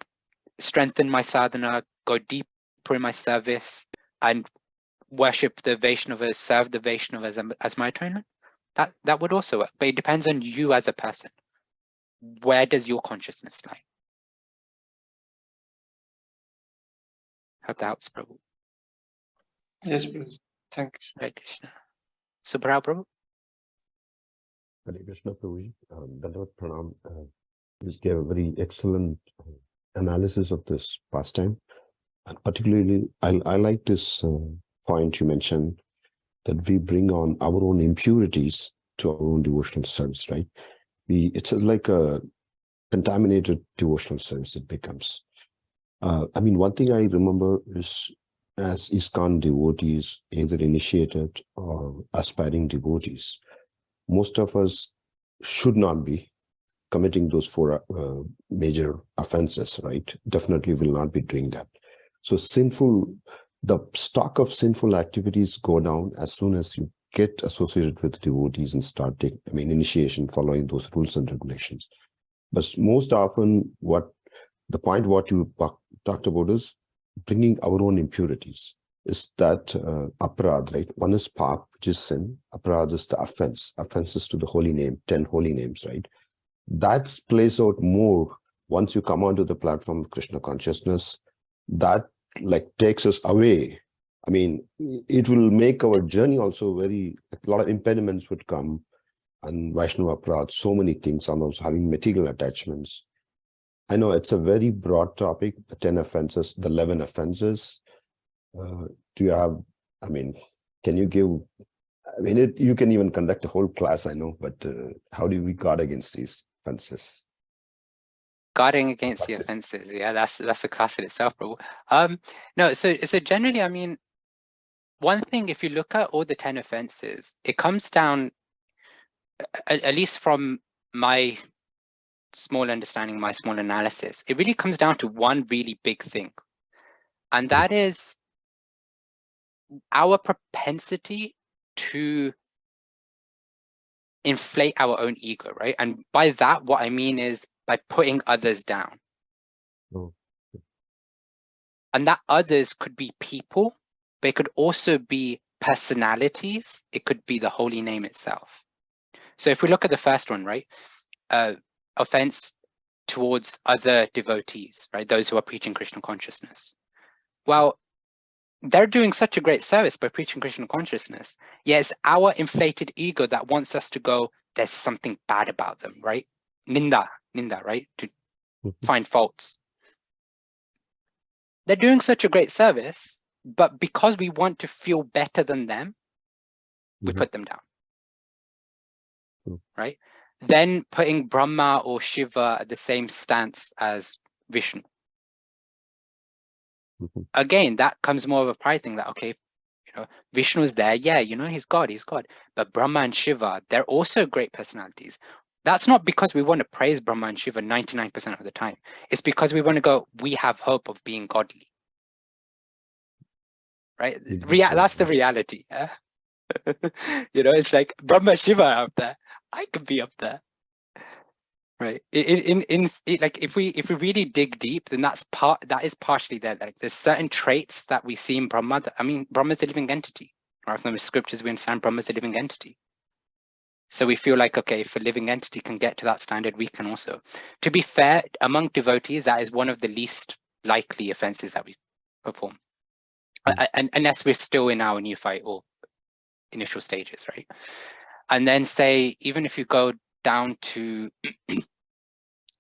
strengthen my sadhana, go deeper in my service, and worship the Vaishnavas, serve the Vaishnavas as my atonement, that would also work. But it depends on you as a person. Where does your consciousness lie? Hope that helps, Prabhu. Yes, please. Thank you. Hare Krishna. Subhara, Prabhu? Hare Krishna, Prabhuji. Dandavat Pranam. You gave a very excellent analysis of this pastime. And particularly, I like this point you mentioned, that we bring on our own impurities to our own devotional service, right? It's like a contaminated devotional service it becomes. I mean, one thing I remember is, as ISKCON devotees, either initiated or aspiring devotees, most of us should not be committing those four major offenses, right? Definitely will not be doing that. So the stock of sinful activities go down as soon as you get associated with devotees and start taking, initiation, following those rules and regulations. But most often, what you talked about is bringing our own impurities. is that aparad, right? One is pap, which is sin. Aparad is the offenses to the holy name, 10 holy names, right? That plays out more once you come onto the platform of Krishna consciousness. That like takes us away. I mean, it will make our journey also very, a lot of impediments would come, and Vaishnava aparad, so many things, and also having material attachments. I know it's a very broad topic, the 10 offenses, the 11 offenses. Do you have, I mean, can you give, I mean, you can even conduct a whole class, I know, but how do we guard against these offenses? Guarding against the offenses, yeah, that's a class in itself, bro. No, so generally, I mean, one thing, if you look at all the 10 offenses, it comes down, at least from my small understanding, my small analysis, it really comes down to one really big thing, and that is our propensity to inflate our own ego, right? And by that, what I mean is by putting others down. Oh. And that others could be people, but it could also be personalities. It could be the holy name itself. So if we look at the first one, right? Offense towards other devotees, right? Those who are preaching Krishna consciousness. Well, they're doing such a great service by preaching Krishna consciousness. Yes, our inflated ego that wants us to go, there's something bad about them, right? Ninda, right? To find faults. They're doing such a great service, but because we want to feel better than them, we put them down, right? Then putting Brahma or Shiva at the same stance as Vishnu. Again, that comes more of a pride thing that, okay, you know, Vishnu is there, yeah, you know, he's God. But Brahma and Shiva, they're also great personalities. That's not because we want to praise Brahma and Shiva 99% of the time. It's because we want to go, we have hope of being godly. Right? That's the reality. Yeah? You know, it's like Brahma Shiva up there. I could be up there. Right. Like if we really dig deep, then that is partially there. Like there's certain traits that we see in Brahma. I mean, Brahma is the living entity. Right? From the scriptures, we understand Brahma is the living entity. So we feel like, okay, if a living entity can get to that standard, we can also. To be fair, among devotees, that is one of the least likely offenses that we perform. And unless we're still in our neophyte or initial stages, right? And then say, even if you go down to,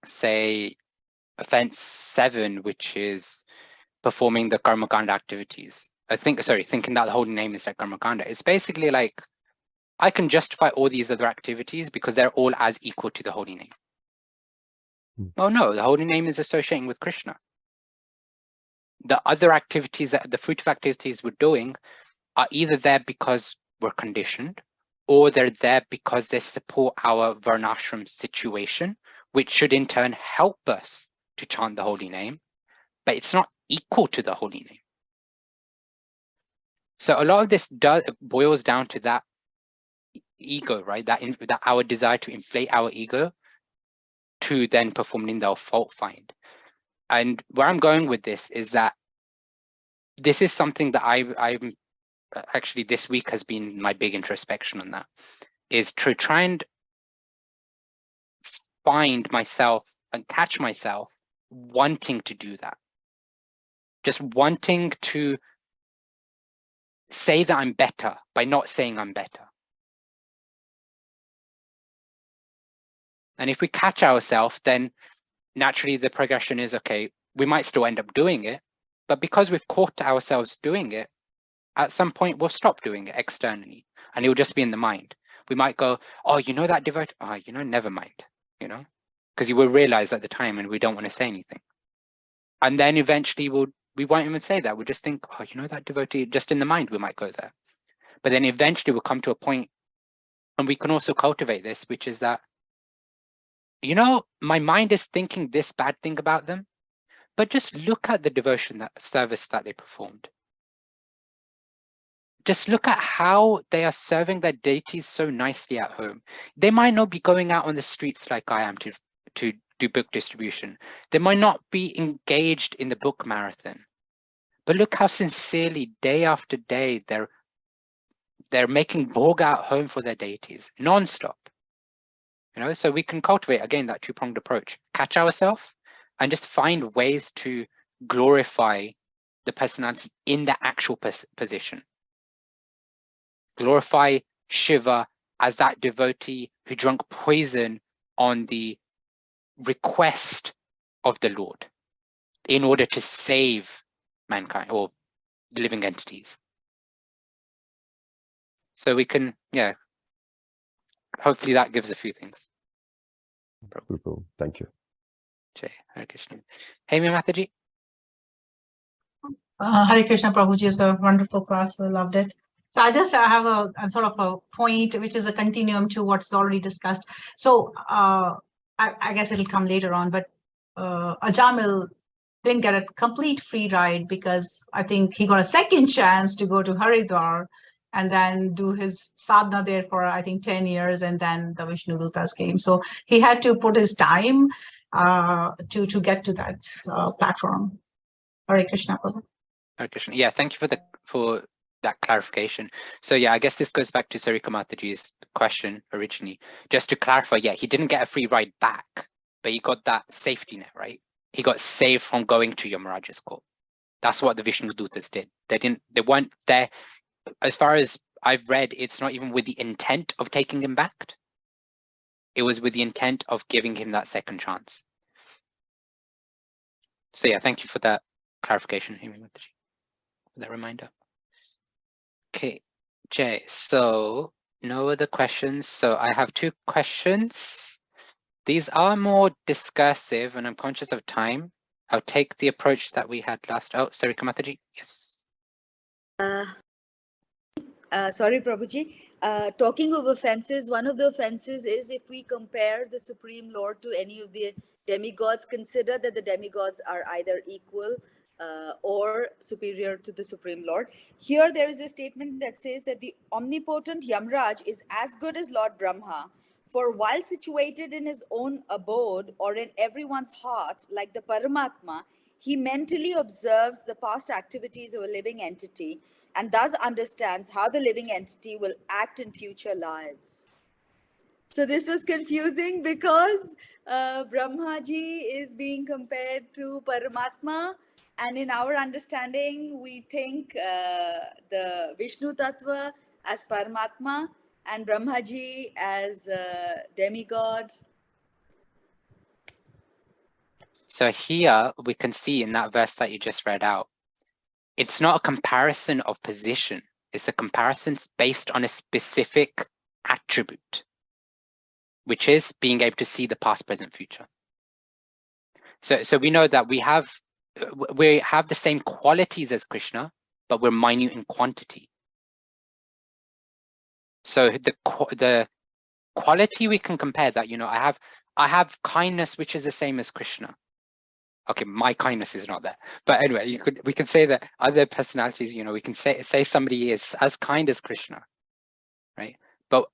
say, offense 7, which is performing the karmakanda activities. Thinking that the holy name is like karmakanda. It's basically like, I can justify all these other activities because they're all as equal to the holy name. Oh no, the holy name is associating with Krishna. The other activities, the fruitive activities we're doing are either there because we're conditioned, or they're there because they support our varnashram situation, which should in turn help us to chant the holy name, but it's not equal to the holy name. So a lot of this boils down to that ego, right? That our desire to inflate our ego to then perform ninda or fault find. And where I'm going with this is that this is something that I'm actually, this week has been my big introspection on that, is to try and find myself and catch myself wanting to do that. Just wanting to say that I'm better by not saying I'm better. And if we catch ourselves, then naturally the progression is, okay, we might still end up doing it, but because we've caught ourselves doing it, at some point we'll stop doing it externally and it will just be in the mind. We might go, oh, you know that devotee, oh, you know, never mind, you know, because you will realize at the time and we don't want to say anything. And then eventually we won't even say that. We'll just think, oh, you know that devotee, just in the mind we might go there. But then eventually we'll come to a point, and we can also cultivate this, which is that, you know, my mind is thinking this bad thing about them, but just look at the devotion, that service that they performed. Just look at how they are serving their deities so nicely at home. They might not be going out on the streets like I am to do book distribution. They might not be engaged in the book marathon, But look how sincerely, day after day, they're making bhog at home for their deities, non-stop. So we can cultivate, again, that two-pronged approach. Catch ourselves and just find ways to glorify the personality in the actual position. Glorify Shiva as that devotee who drank poison on the request of the Lord in order to save mankind or living entities. So we can, hopefully that gives a few things. Thank you. Jai Hare Krishna. Hey, Mataji. Hare Krishna Prabhuji, is a wonderful class. I loved it. So I have a sort of a point, which is a continuum to what's already discussed. So I guess it'll come later on, but Ajāmila didn't get a complete free ride because I think he got a second chance to go to Haridwar and then do his sadhana there for, I think, 10 years, and then the Vishnu Dutas came. So he had to put his time to get to that platform. Hare Krishna Prabhu. Hare Krishna. Yeah, thank you for that clarification. So yeah, I guess this goes back to Sarika Mataji's question originally. Just to clarify, yeah, he didn't get a free ride back, but he got that safety net, right? He got saved from going to Yamaraj's court. That's what the Vishnu Dutas did. They weren't there. As far as I've read, it's not even with the intent of taking him back. It was with the intent of giving him that second chance. So yeah, thank you for that clarification, Hemi Mataji, for that reminder. Okay, Jay, so no other questions. So I have two questions. These are more discursive, and I'm conscious of time. I'll take the approach that we had last. Oh, Sarika Mataji, yes. Sorry, Prabhuji. Talking of offenses, one of the offenses is if we compare the Supreme Lord to any of the demigods, consider that the demigods are either equal or superior to the Supreme Lord. Here there is a statement that says that the omnipotent Yamraj is as good as Lord Brahma, for while situated in his own abode or in everyone's heart, like the Paramatma, he mentally observes the past activities of a living entity and thus understands how the living entity will act in future lives. So this was confusing because Brahmaji is being compared to Paramatma, and in our understanding, we think the Vishnu Tattva as Paramatma and Brahmaji as demigod. So here we can see in that verse that you just read out, it's not a comparison of position. It's a comparison based on a specific attribute, which is being able to see the past, present, future. So we know that we have the same qualities as Krishna, but we're minute in quantity. So the quality we can compare that, I have kindness, which is the same as Krishna. Okay, my kindness is not there, but anyway, we can say that other personalities, we can say somebody is as kind as Krishna, right? But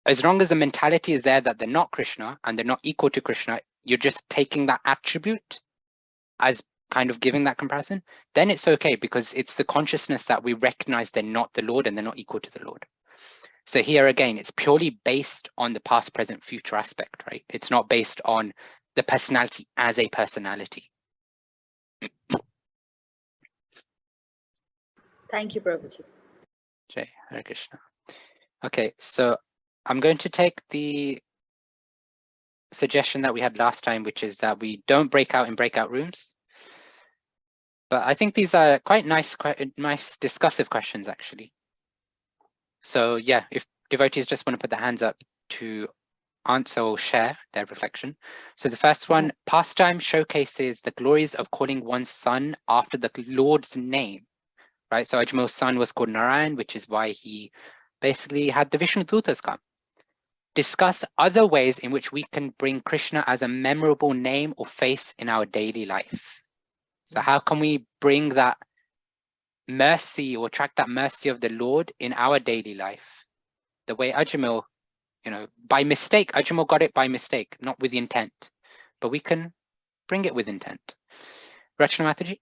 as long as the mentality is there that they're not Krishna and they're not equal to Krishna, you're just taking that attribute as kind of giving that comparison, then it's okay, because it's the consciousness that we recognize they're not the Lord and they're not equal to the Lord. So here again, it's purely based on the past, present, future aspect, right? It's not based on the personality as a personality. Thank you, Prabhuji. Jai Hare Krishna. Okay, so I'm going to take the suggestion that we had last time, which is that we don't break out in breakout rooms. But I think these are quite nice discussive questions, actually. So yeah, if devotees just want to put their hands up to answer or share their reflection. So the first one, pastime showcases the glories of calling one's son after the Lord's name, right? So Ajāmila's son was called Narayan, which is why he basically had the Vishnu Dutas come. Discuss other ways in which we can bring Krishna as a memorable name or face in our daily life. So how can we bring that mercy or attract that mercy of the Lord in our daily life? The way Ajāmila, by mistake, Ajāmila got it by mistake, not with intent, but we can bring it with intent. Rachana Mataji?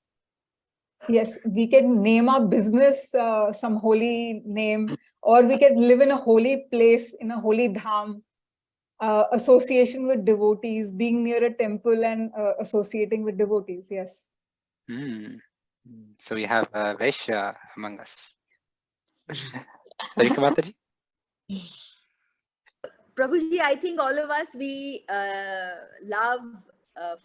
Yes, we can name our business some holy name, or we can live in a holy place, in a holy dham, association with devotees, being near a temple and associating with devotees. Yes. So we have Vaishya among us. Sarika Mataji? Prabhuji, I think all of us, we love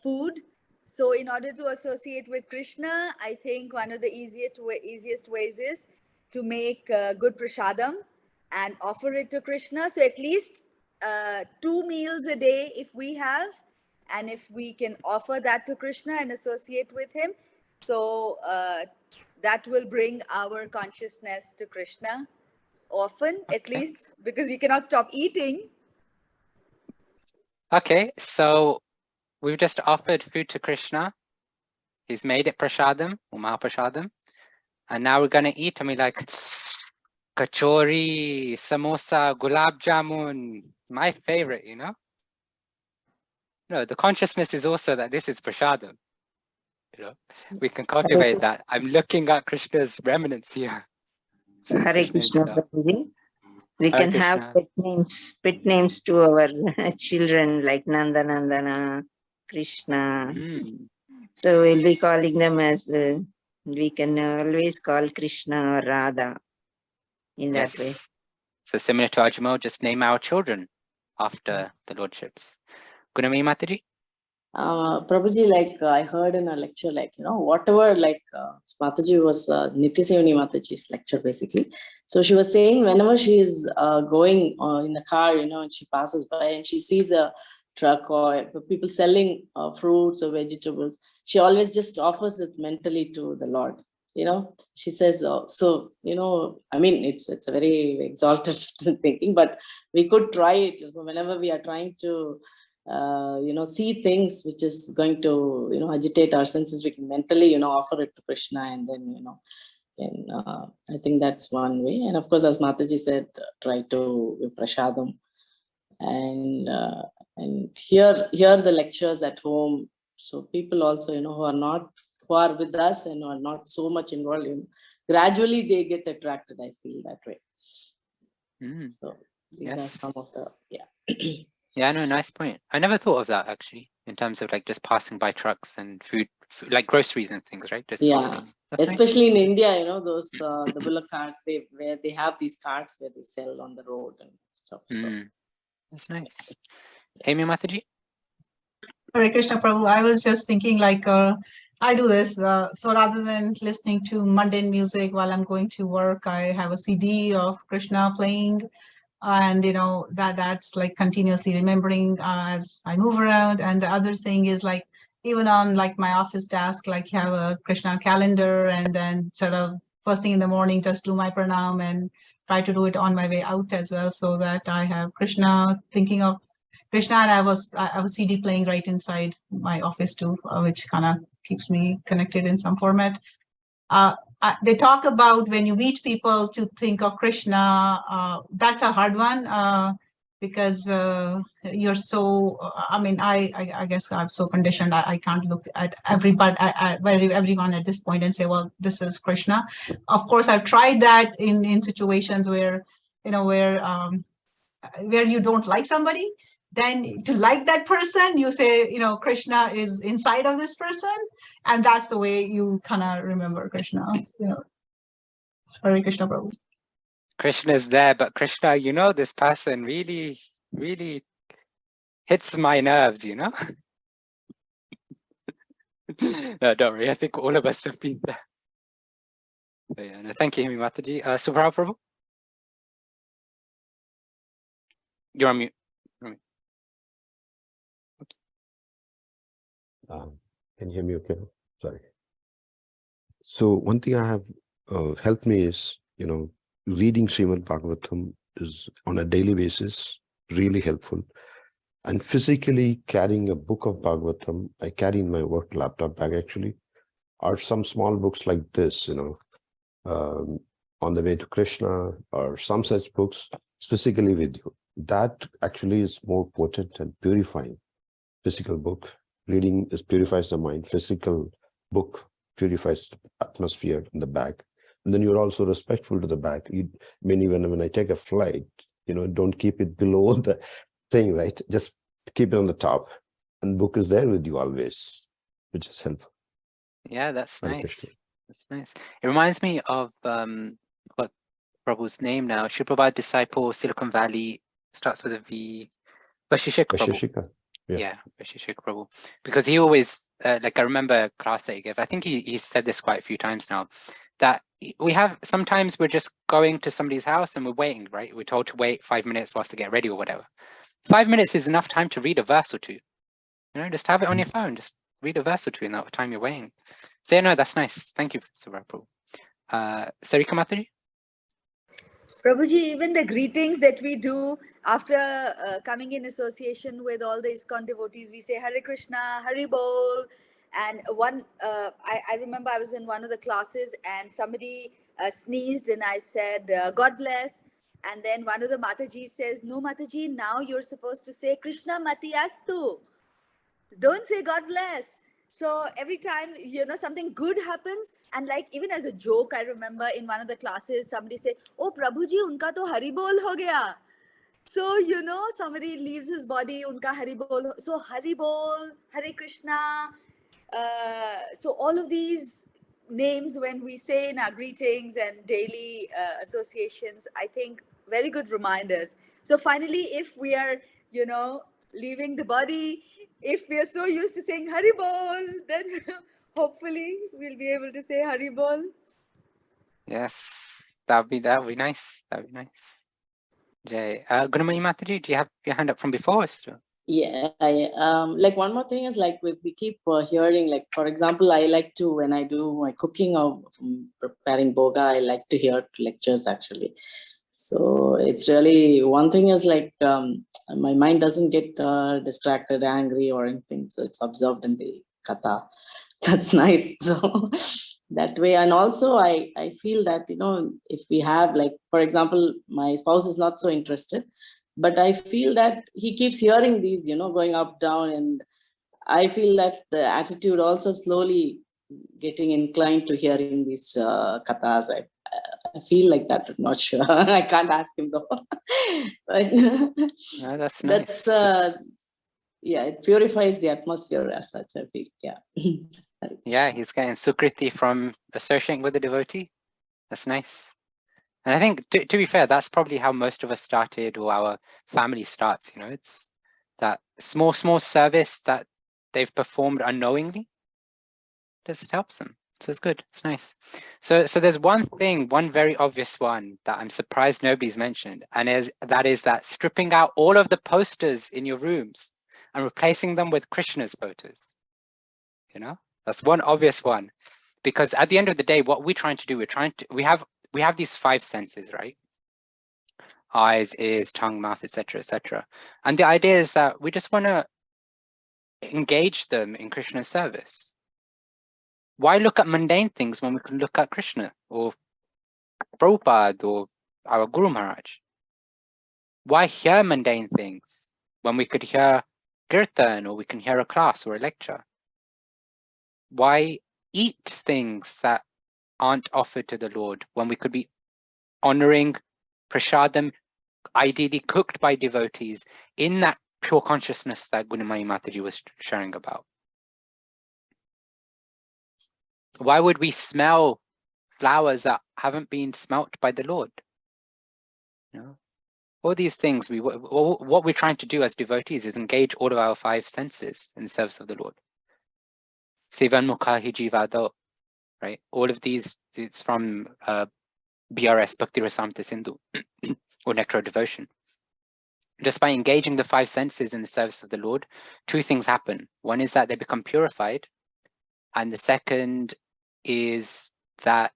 food. So in order to associate with Krishna, I think one of the easiest ways is to make good prasadam and offer it to Krishna. So at least 2 meals a day if we have, and if we can offer that to Krishna and associate with him, so that will bring our consciousness to Krishna often, at least, because we cannot stop eating. Okay, so we've just offered food to Krishna. He's made it prasadam, or Mahaprasadam. And now we're going to eat, and we're like, kachori, samosa, gulab jamun, my favorite, you know? No, the consciousness is also that this is prasadam. You know, we can cultivate that. I'm looking at Krishna's remnants here. Hare Krishna, Prabhuji. We Hare can have pet names to our children like Nanda Nandana, Krishna. So we'll be calling them as, we can always call Krishna or Radha in that way. So similar to Ajāmila, just name our children after the lordships. Gunami Mataji? Prabhuji, like I heard in a lecture, like, you know, whatever, like Mataji was Nityasevani Mataji's lecture basically. So she was saying whenever she is going in the car, you know, and she passes by and she sees a truck or people selling fruits or vegetables, she always just offers it mentally to the Lord. You know, she says, so, you know, I mean, it's a very exalted thinking, but we could try it. So whenever we are trying to you know, see things which is going to, you know, agitate our senses, we can mentally, you know, offer it to Krishna, and then, you know, and I think that's one way. And of course, as Mataji said, try to prasadam, and hear the lectures at home. So people also, you know, who are with us and who are not so much involved in, gradually they get attracted, I feel that way. So these are some of the, Yeah, no, nice point. I never thought of that actually, in terms of like just passing by trucks and food like groceries and things, right? Just offering. Especially in India, you know, those the bullock carts, where they have these carts where they sell on the road and stuff. So that's nice. Amy Mataji? Hare Krishna Prabhu, I was just thinking like I do this. So rather than listening to mundane music while I'm going to work, I have a CD of Krishna playing. And, you know, that's like continuously remembering as I move around. And the other thing is like, even on like my office desk, like you have a Krishna calendar, and then sort of first thing in the morning, just do my pranam and try to do it on my way out as well, so that I have Krishna, thinking of Krishna, and I have a CD playing right inside my office too, which kind of keeps me connected in some format. They talk about when you meet people to think of Krishna. That's a hard one because you're so. I mean, I guess I'm so conditioned. I can't look at everybody, everyone at this point and say, well, this is Krishna. Of course, I've tried that in situations where, you know, where you don't like somebody. Then to like that person, you say, you know, Krishna is inside of this person, and that's the way you kind of remember Krishna. You know, Hare Krishna Prabhu. Krishna is there, but Krishna, you know, this person really, really hits my nerves, you know. No, don't worry. I think all of us have been there. But yeah, no, thank you, Himi Mataji. Subhra Prabhu, you're on mute. Can you hear me okay? Sorry. So one thing I have helped me is, you know, reading Srimad Bhagavatam is on a daily basis really helpful. And physically carrying a book of Bhagavatam, I carry in my work laptop bag actually, or some small books like this, you know, On the Way to Krishna, or some such books physically with you. That actually is more potent and purifying. Physical book reading purifies the mind. Physical book purifies the atmosphere in the bag. And then you're also respectful to the bag. You mean when I take a flight, don't keep it below the thing, right? Just keep it on the top. And book is there with you always, which is helpful. Yeah, that's Hare nice. Krishna. That's nice. It reminds me of what Prabhu's name now. Shri Prabhupada disciple, Silicon Valley, starts with a V. Vashishek Prabhu. Vashishika. Yeah, Vashishek Prabhu. Because he always, like I remember a class that he gave, I think he said this quite a few times now, that sometimes we're just going to somebody's house and we're waiting, right? We're told to wait 5 minutes whilst they get ready or whatever. 5 minutes is enough time to read a verse or two. Just have it on your phone. Just read a verse or two in that time you're waiting. So yeah, no, that's nice. Thank you, Sarah Prabhu. Sarika Mataji? Prabhuji, even the greetings that we do after coming in association with all the ISKCON devotees, we say Hare Krishna, Hari Bol. And I remember I was in one of the classes and somebody sneezed and I said, God bless. And then one of the Matajis says, no Mataji, now you're supposed to say Krishna Matiyastu. Don't say God bless. So every time, something good happens, and like even as a joke, I remember in one of the classes, somebody said, oh, Prabhuji, unka to Hari Bol ho gaya. So, somebody leaves his body, unka Hari Bol. So Hari Bol, Hare Krishna. So all of these names, when we say in our greetings and daily associations, I think very good reminders. So finally, if we are, leaving the body, if we are so used to saying Hari Bol, then hopefully we'll be able to say Hari Bol. Yes, that'd be nice. That'd be nice. Jay, Gunamani Mataji, do you have your hand up from before? Yeah, like one more thing is like if we keep hearing, like for example, I like to, when I do my cooking or preparing boga, I like to hear lectures actually. So it's really, one thing is like my mind doesn't get distracted, angry or anything. So it's absorbed in the katha. That's nice. So that way. And also I feel that, if we have like, for example, my spouse is not so interested, but I feel that he keeps hearing these, going up, down. And I feel that the attitude also slowly getting inclined to hearing these kathas. I feel like that. I'm not sure. I can't ask him though. But no, that's nice. Yeah, it purifies the atmosphere as such, I feel. Yeah. Yeah, he's getting sukriti from associating with the devotee. That's nice. And I think, to be fair, that's probably how most of us started, or our family starts. It's that small service that they've performed unknowingly. Just helps them. So it's good. It's nice. So there's one very obvious one that I'm surprised nobody's mentioned, and that is stripping out all of the posters in your rooms and replacing them with Krishna's photos. That's one obvious one, because at the end of the day, what we're trying to do, we have these 5 senses, right? Eyes, ears, tongue, mouth, etc., etc. And the idea is that we just want to engage them in Krishna's service. Why look at mundane things when we can look at Krishna or Prabhupada or our Guru Maharaj? Why hear mundane things when we could hear kirtan, or we can hear a class or a lecture? Why eat things that aren't offered to the Lord when we could be honoring prasadam, ideally cooked by devotees, in that pure consciousness that Gunamani Mataji was sharing about? Why would we smell flowers that haven't been smelt by the Lord? All these things, what we're trying to do as devotees is engage all of our 5 senses in the service of the Lord. Sivan Mukha Hijivado, right? All of these, it's from BRS, Bhakti Rasamrita Sindhu, or Nectar of Devotion. Just by engaging the 5 senses in the service of the Lord, 2 things happen. One is that they become purified, and the second is that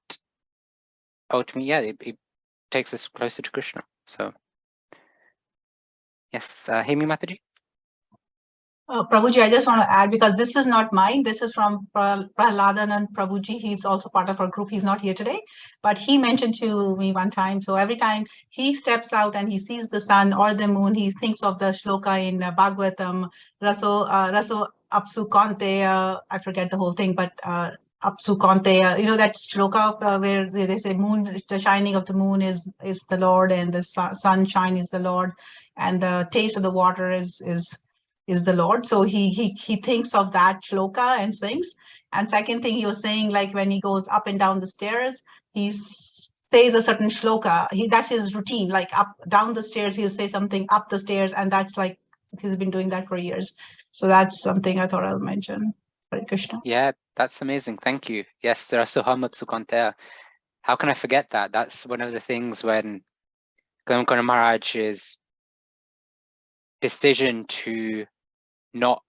ultimately, it takes us closer to Krishna. So, yes, Hemi Mataji. Prabhuji, I just want to add, because this is not mine. This is from Prahladanand Prabhuji. He's also part of our group. He's not here today, but he mentioned to me one time. So every time he steps out and he sees the sun or the moon, he thinks of the shloka in Bhagavatam, Raso Apsu Kante. I forget the whole thing, but Apsukonteya, that shloka where they say moon, the shining of the moon is the Lord, and the sunshine is the Lord, and the taste of the water is the Lord. So he thinks of that shloka and sings. And second thing, he was saying, like when he goes up and down the stairs, he says a certain shloka. That's his routine. Like up down the stairs, he'll say something up the stairs, and that's like he's been doing that for years. So that's something I thought I'll mention. Hare Krishna. Yeah, that's amazing. Thank you. Yes, Rasoham Apsukonteya. How can I forget that? That's one of the things when Galamkana Maharaj's decision to not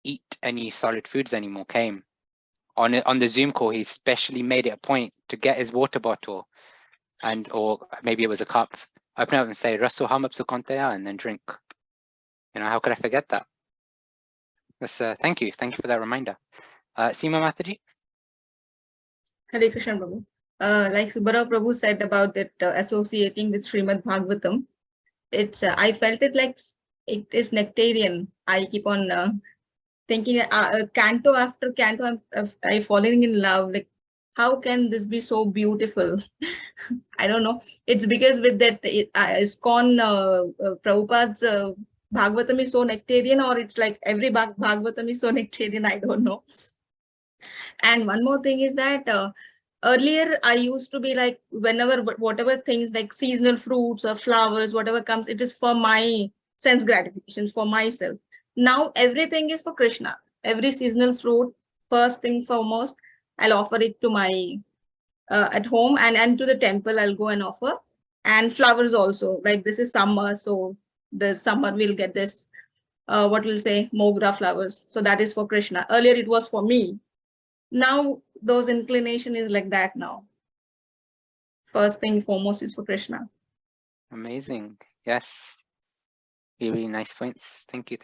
eat any solid foods anymore came. On the Zoom call, he specially made it a point to get his water bottle or maybe it was a cup, open up and say Rasoham Apsukonteya and then drink. How could I forget that? That's thank you for that reminder. Seema Mataji. Hare Krishna Prabhu. Like Subbarao Prabhu said about that associating with Srimad Bhagavatam, it's I felt it like it is nectarian. I keep on thinking canto after canto, I'm falling in love. Like, how can this be so beautiful? I don't know. It's because with that ISKCON Prabhupada's Bhagavatam is so nectarian, or it's like every Bhagavatam is so nectarian. I don't know. And one more thing is that earlier I used to be like, whenever whatever things like seasonal fruits or flowers, whatever comes, it is for my sense gratification, for myself. Now everything is for Krishna. Every seasonal fruit, first thing foremost, I'll offer it to my at home, and to the temple I'll go and offer. And flowers also, like this is summer, so the summer we'll get this what we'll say mogra flowers, so that is for Krishna. Earlier it was for me. Now those inclination is like that now. First thing foremost is for Krishna. Amazing. Yes. Really nice points. Thank you.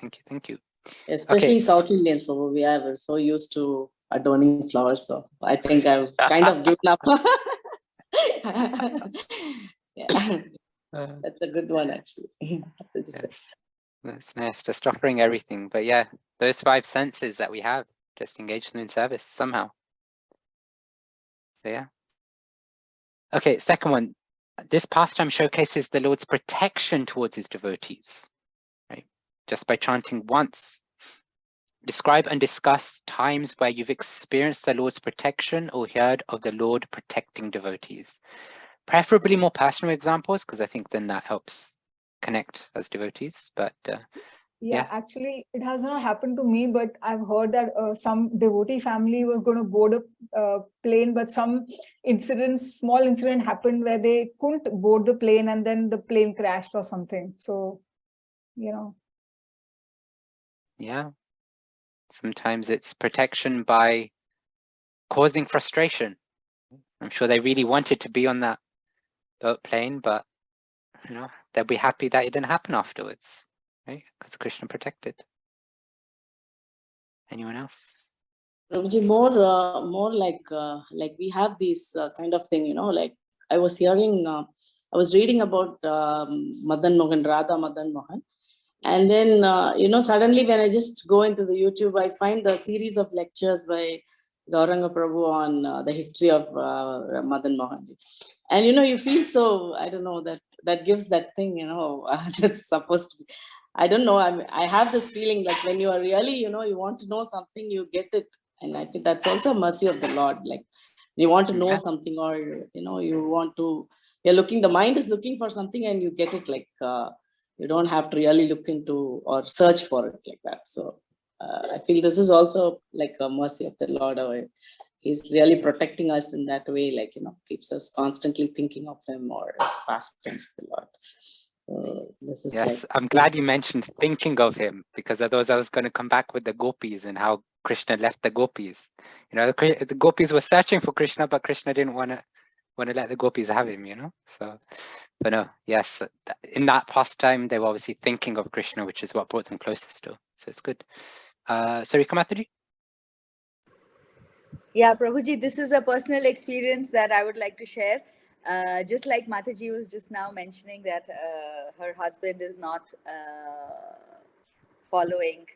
Especially Okay. South Indians, Prabhu, we are so used to adorning flowers. So I think I've kind of given up. Yeah, that's a good one, actually. Yes. That's nice. Just offering everything. But yeah, those 5 senses that we have, just engage them in service somehow. So yeah. Okay, second one. This pastime showcases the Lord's protection towards his devotees, right? Just by chanting once. Describe and discuss times where you've experienced the Lord's protection or heard of the Lord protecting devotees. Preferably more personal examples, because I think then that helps connect as devotees. But yeah, actually, it has not happened to me, but I've heard that some devotee family was going to board a plane, but some small incident happened where they couldn't board the plane, and then the plane crashed or something. So, yeah, sometimes it's protection by causing frustration. I'm sure they really wanted to be on that boat plane, but they'll be happy that it didn't happen afterwards, right? Because Krishna protected. Anyone else? Prabhuji, more like we have these kind of thing, like I was hearing, I was reading about Madan Mohan, Radha Madan Mohan. And then, suddenly when I just go into the YouTube, I find the series of lectures by Gauranga Prabhu on the history of Madan Mohanji. And, you feel so, I don't know, that gives that thing, that's supposed to be. I don't know. I have this feeling like when you are really, you want to know something, you get it. And I think that's also mercy of the Lord. Like you want to know something, or, the mind is looking for something and you get it, like, you don't have to really look into or search for it like that. So I feel this is also like a mercy of the Lord, or he's really protecting us in that way, like, keeps us constantly thinking of him or pastimes of the Lord. So this is yes, I'm glad you mentioned thinking of him, because otherwise I was going to come back with the gopis and how Krishna left the gopis. The gopis were searching for Krishna, but Krishna didn't want to let the gopis have him, So, but no, yes, in that pastime, they were obviously thinking of Krishna, which is what brought them closest to. So it's good. Sarika Mataji? Yeah, Prabhuji, this is a personal experience that I would like to share. Just like Mataji was just now mentioning that her husband is not following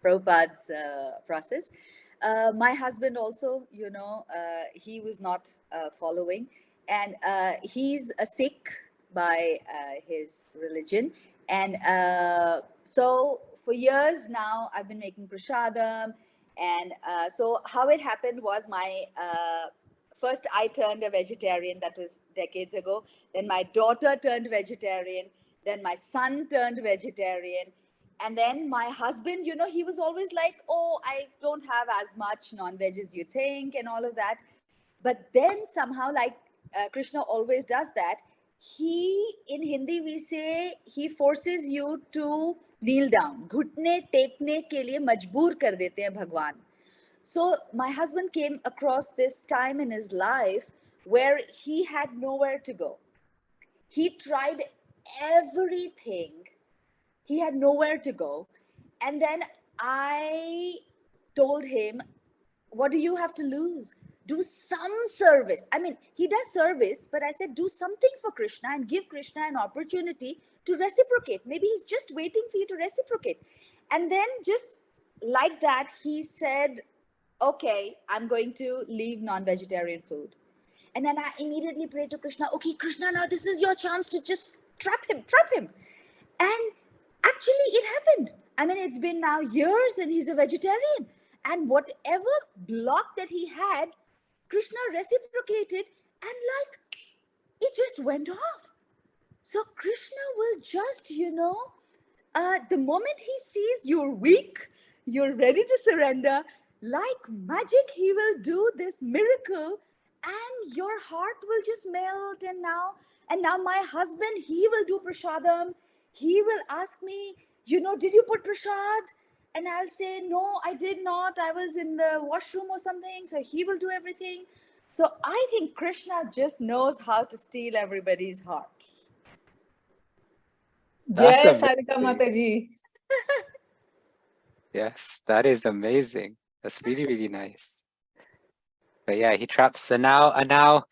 Prabhupada's process. My husband also, he was not following, and he's a Sikh by his religion. And so for years now, I've been making prasadam. And so how it happened was first I turned a vegetarian, that was decades ago. Then my daughter turned vegetarian. Then my son turned vegetarian. And then my husband, he was always like, oh, I don't have as much non-veg as you think and all of that. But then somehow, like Krishna always does that, in Hindi we say, he forces you to kneel down. घुटने टेकने के लिए मजबूर कर देते हैं भगवान. So my husband came across this time in his life where he had nowhere to go. He tried everything. He had nowhere to go. And then I told him, what do you have to lose? Do some service. I mean, he does service, but I said, do something for Krishna and give Krishna an opportunity to reciprocate. Maybe he's just waiting for you to reciprocate. And then just like that, he said, okay, I'm going to leave non-vegetarian food. And then I immediately prayed to Krishna, okay, Krishna, now this is your chance to just trap him. And actually it happened. I mean, it's been now years and he's a vegetarian. And whatever block that he had, Krishna reciprocated, and like, it just went off. So Krishna will just, the moment he sees you're weak, you're ready to surrender, like magic, he will do this miracle and your heart will just melt. And now my husband, he will do prasadam. He will ask me, did you put prasad? And I'll say, no, I did not. I was in the washroom or something. So he will do everything. So I think Krishna just knows how to steal everybody's heart. That's Jai amazing. Sarika Mataji. Yes, that is amazing. That's really, really nice. But yeah, he traps. So now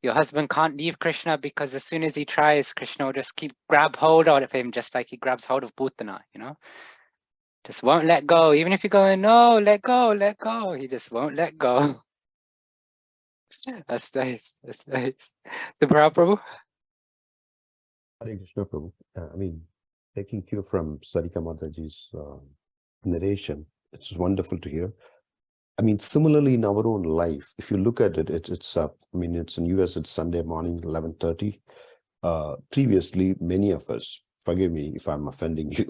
your husband can't leave Krishna, because as soon as he tries, Krishna will just grab hold of him, just like he grabs hold of Bhutana, Just won't let go. Even if you're going, no, let go. He just won't let go. That's nice. So Prabhu? Hare Krishna, Prabhu. Taking cue from Sarika Mataji's narration, it's wonderful to hear. Similarly in our own life, if you look at it, it's in US, it's Sunday morning, 11:30. Previously, many of us, forgive me if I'm offending you,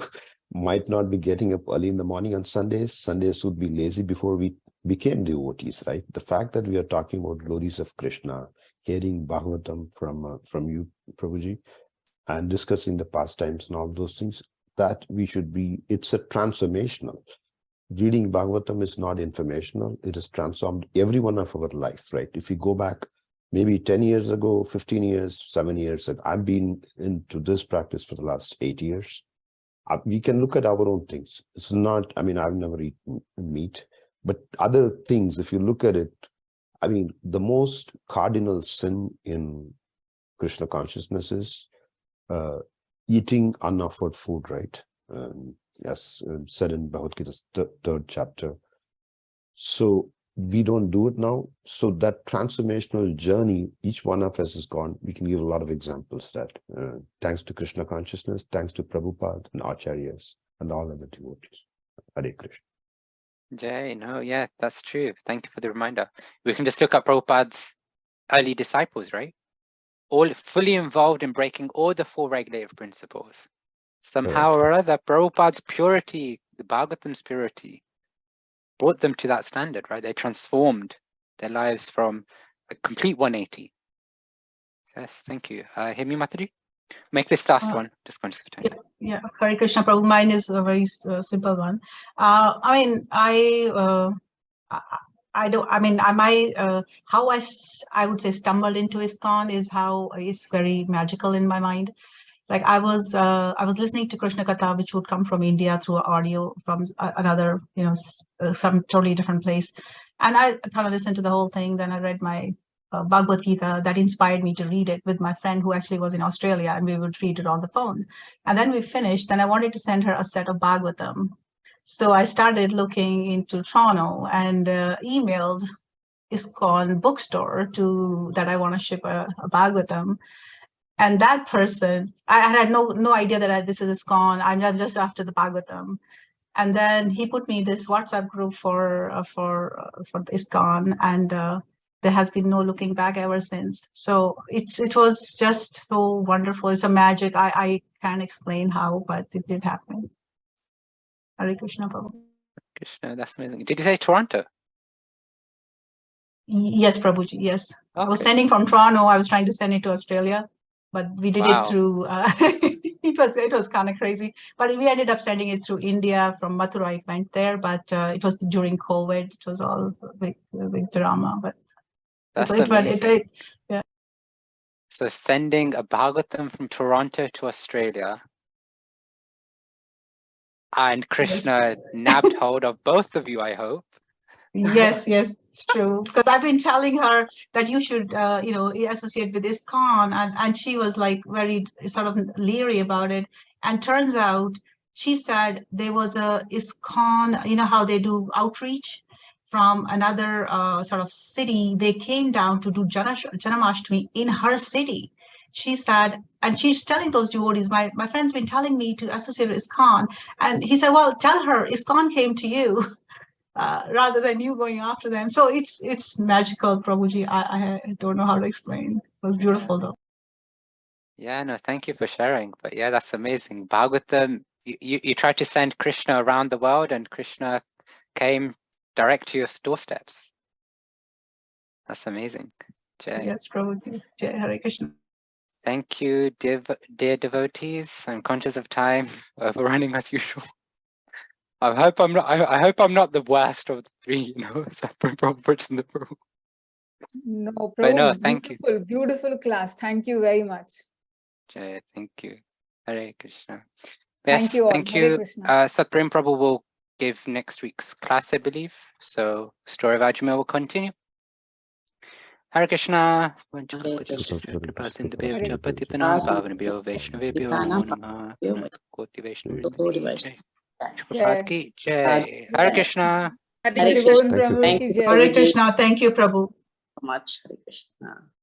might not be getting up early in the morning on Sundays. Sundays would be lazy before we became devotees, right? The fact that we are talking about glories of Krishna, hearing Bhagavatam from you, Prabhuji, and discussing the pastimes and all those things, that we should be, it's a transformational. Reading Bhagavatam is not informational. It has transformed every one of our life, right? If you go back maybe 10 years ago, 15 years, 7 years, I've been into this practice for the last 8 years. We can look at our own things. It's not, I've never eaten meat, but other things, if you look at it, the most cardinal sin in Krishna consciousness is eating unoffered food, right? As said in Bhagavad Gita's third chapter. So we don't do it now. So that transformational journey, each one of us has gone. We can give a lot of examples that thanks to Krishna consciousness, thanks to Prabhupada and Acharyas and all other devotees. Hare Krishna. Jai, no, yeah, that's true. Thank you for the reminder. We can just look at Prabhupada's early disciples, right? All fully involved in breaking all the 4 regulative principles. Somehow or other, Prabhupada's purity, the Bhagavatam's purity, brought them to that standard, right? They transformed their lives from a complete 180. Yes, thank you. Hemi Mataji, make this last one, just conscious of time. Yeah, Hare Krishna, Prabhu. Mine is a very simple one. How I would say stumbled into ISKCON is how it's very magical in my mind. Like I was listening to Krishna Katha, which would come from India through audio from another, some totally different place. And I kind of listened to the whole thing. Then I read my Bhagavad Gita that inspired me to read it with my friend who actually was in Australia, and we would read it on the phone. And then we finished. Then I wanted to send her a set of Bhagavatam. So I started looking into Toronto and emailed ISKCON bookstore that I want to ship a Bhagavatam. And that person, I had no idea that this is ISKCON. I'm just after the Bhagavatam. And then he put me in this WhatsApp group for the ISKCON, and there has been no looking back ever since. So it was just so wonderful. It's a magic. I can't explain how, but it did happen. Hare Krishna, Prabhu. Krishna, that's amazing. Did you say Toronto? Yes, Prabhuji, yes. I was Okay. sending from Toronto. I was trying to send it to Australia, but we did Wow. it through, it was kind of crazy, but we ended up sending it through India from Mathura. It went there, but it was during COVID. It was all big drama, but That's it went, amazing. yeah. So sending a Bhagavatam from Toronto to Australia, and Krishna nabbed hold of both of you, I hope. Yes, it's true. Because I've been telling her that you should, associate with ISKCON, and she was like very sort of leery about it. And turns out, she said there was a ISKCON, you know how they do outreach from another sort of city. They came down to do Janamashtami in her city. She said, and she's telling those devotees, my friend's been telling me to associate with ISKCON. And he said, well, tell her ISKCON came to you. Rather than you going after them. So it's magical, Prabhuji. I don't know how to explain. It was beautiful though. Yeah, no, thank you for sharing. But yeah, that's amazing. Bhagavatam, you tried to send Krishna around the world, and Krishna came direct to your doorsteps. That's amazing. Jai. Yes, Prabhuji. Jai Hare Krishna. Thank you, dear devotees. I'm conscious of time, overrunning as usual. I hope I'm not the worst of the three, separate Roberts in the room. No, Prabhu, But no, thank you. Beautiful class. Thank you very much. Jai, thank you. Hare Krishna. Thank Yes, you all. thank Hare you. Krishna. Satprem Prabhu will give next week's class, I believe. So Story of Ajāmila will continue. Hare Krishna. Hare Krishna. Hare Krishna. Hare Krishna. Prabhu Thank ki you, jai. Hare Prabhuji, Krishna. Thank you, Prabhu. so much. Hare Krishna.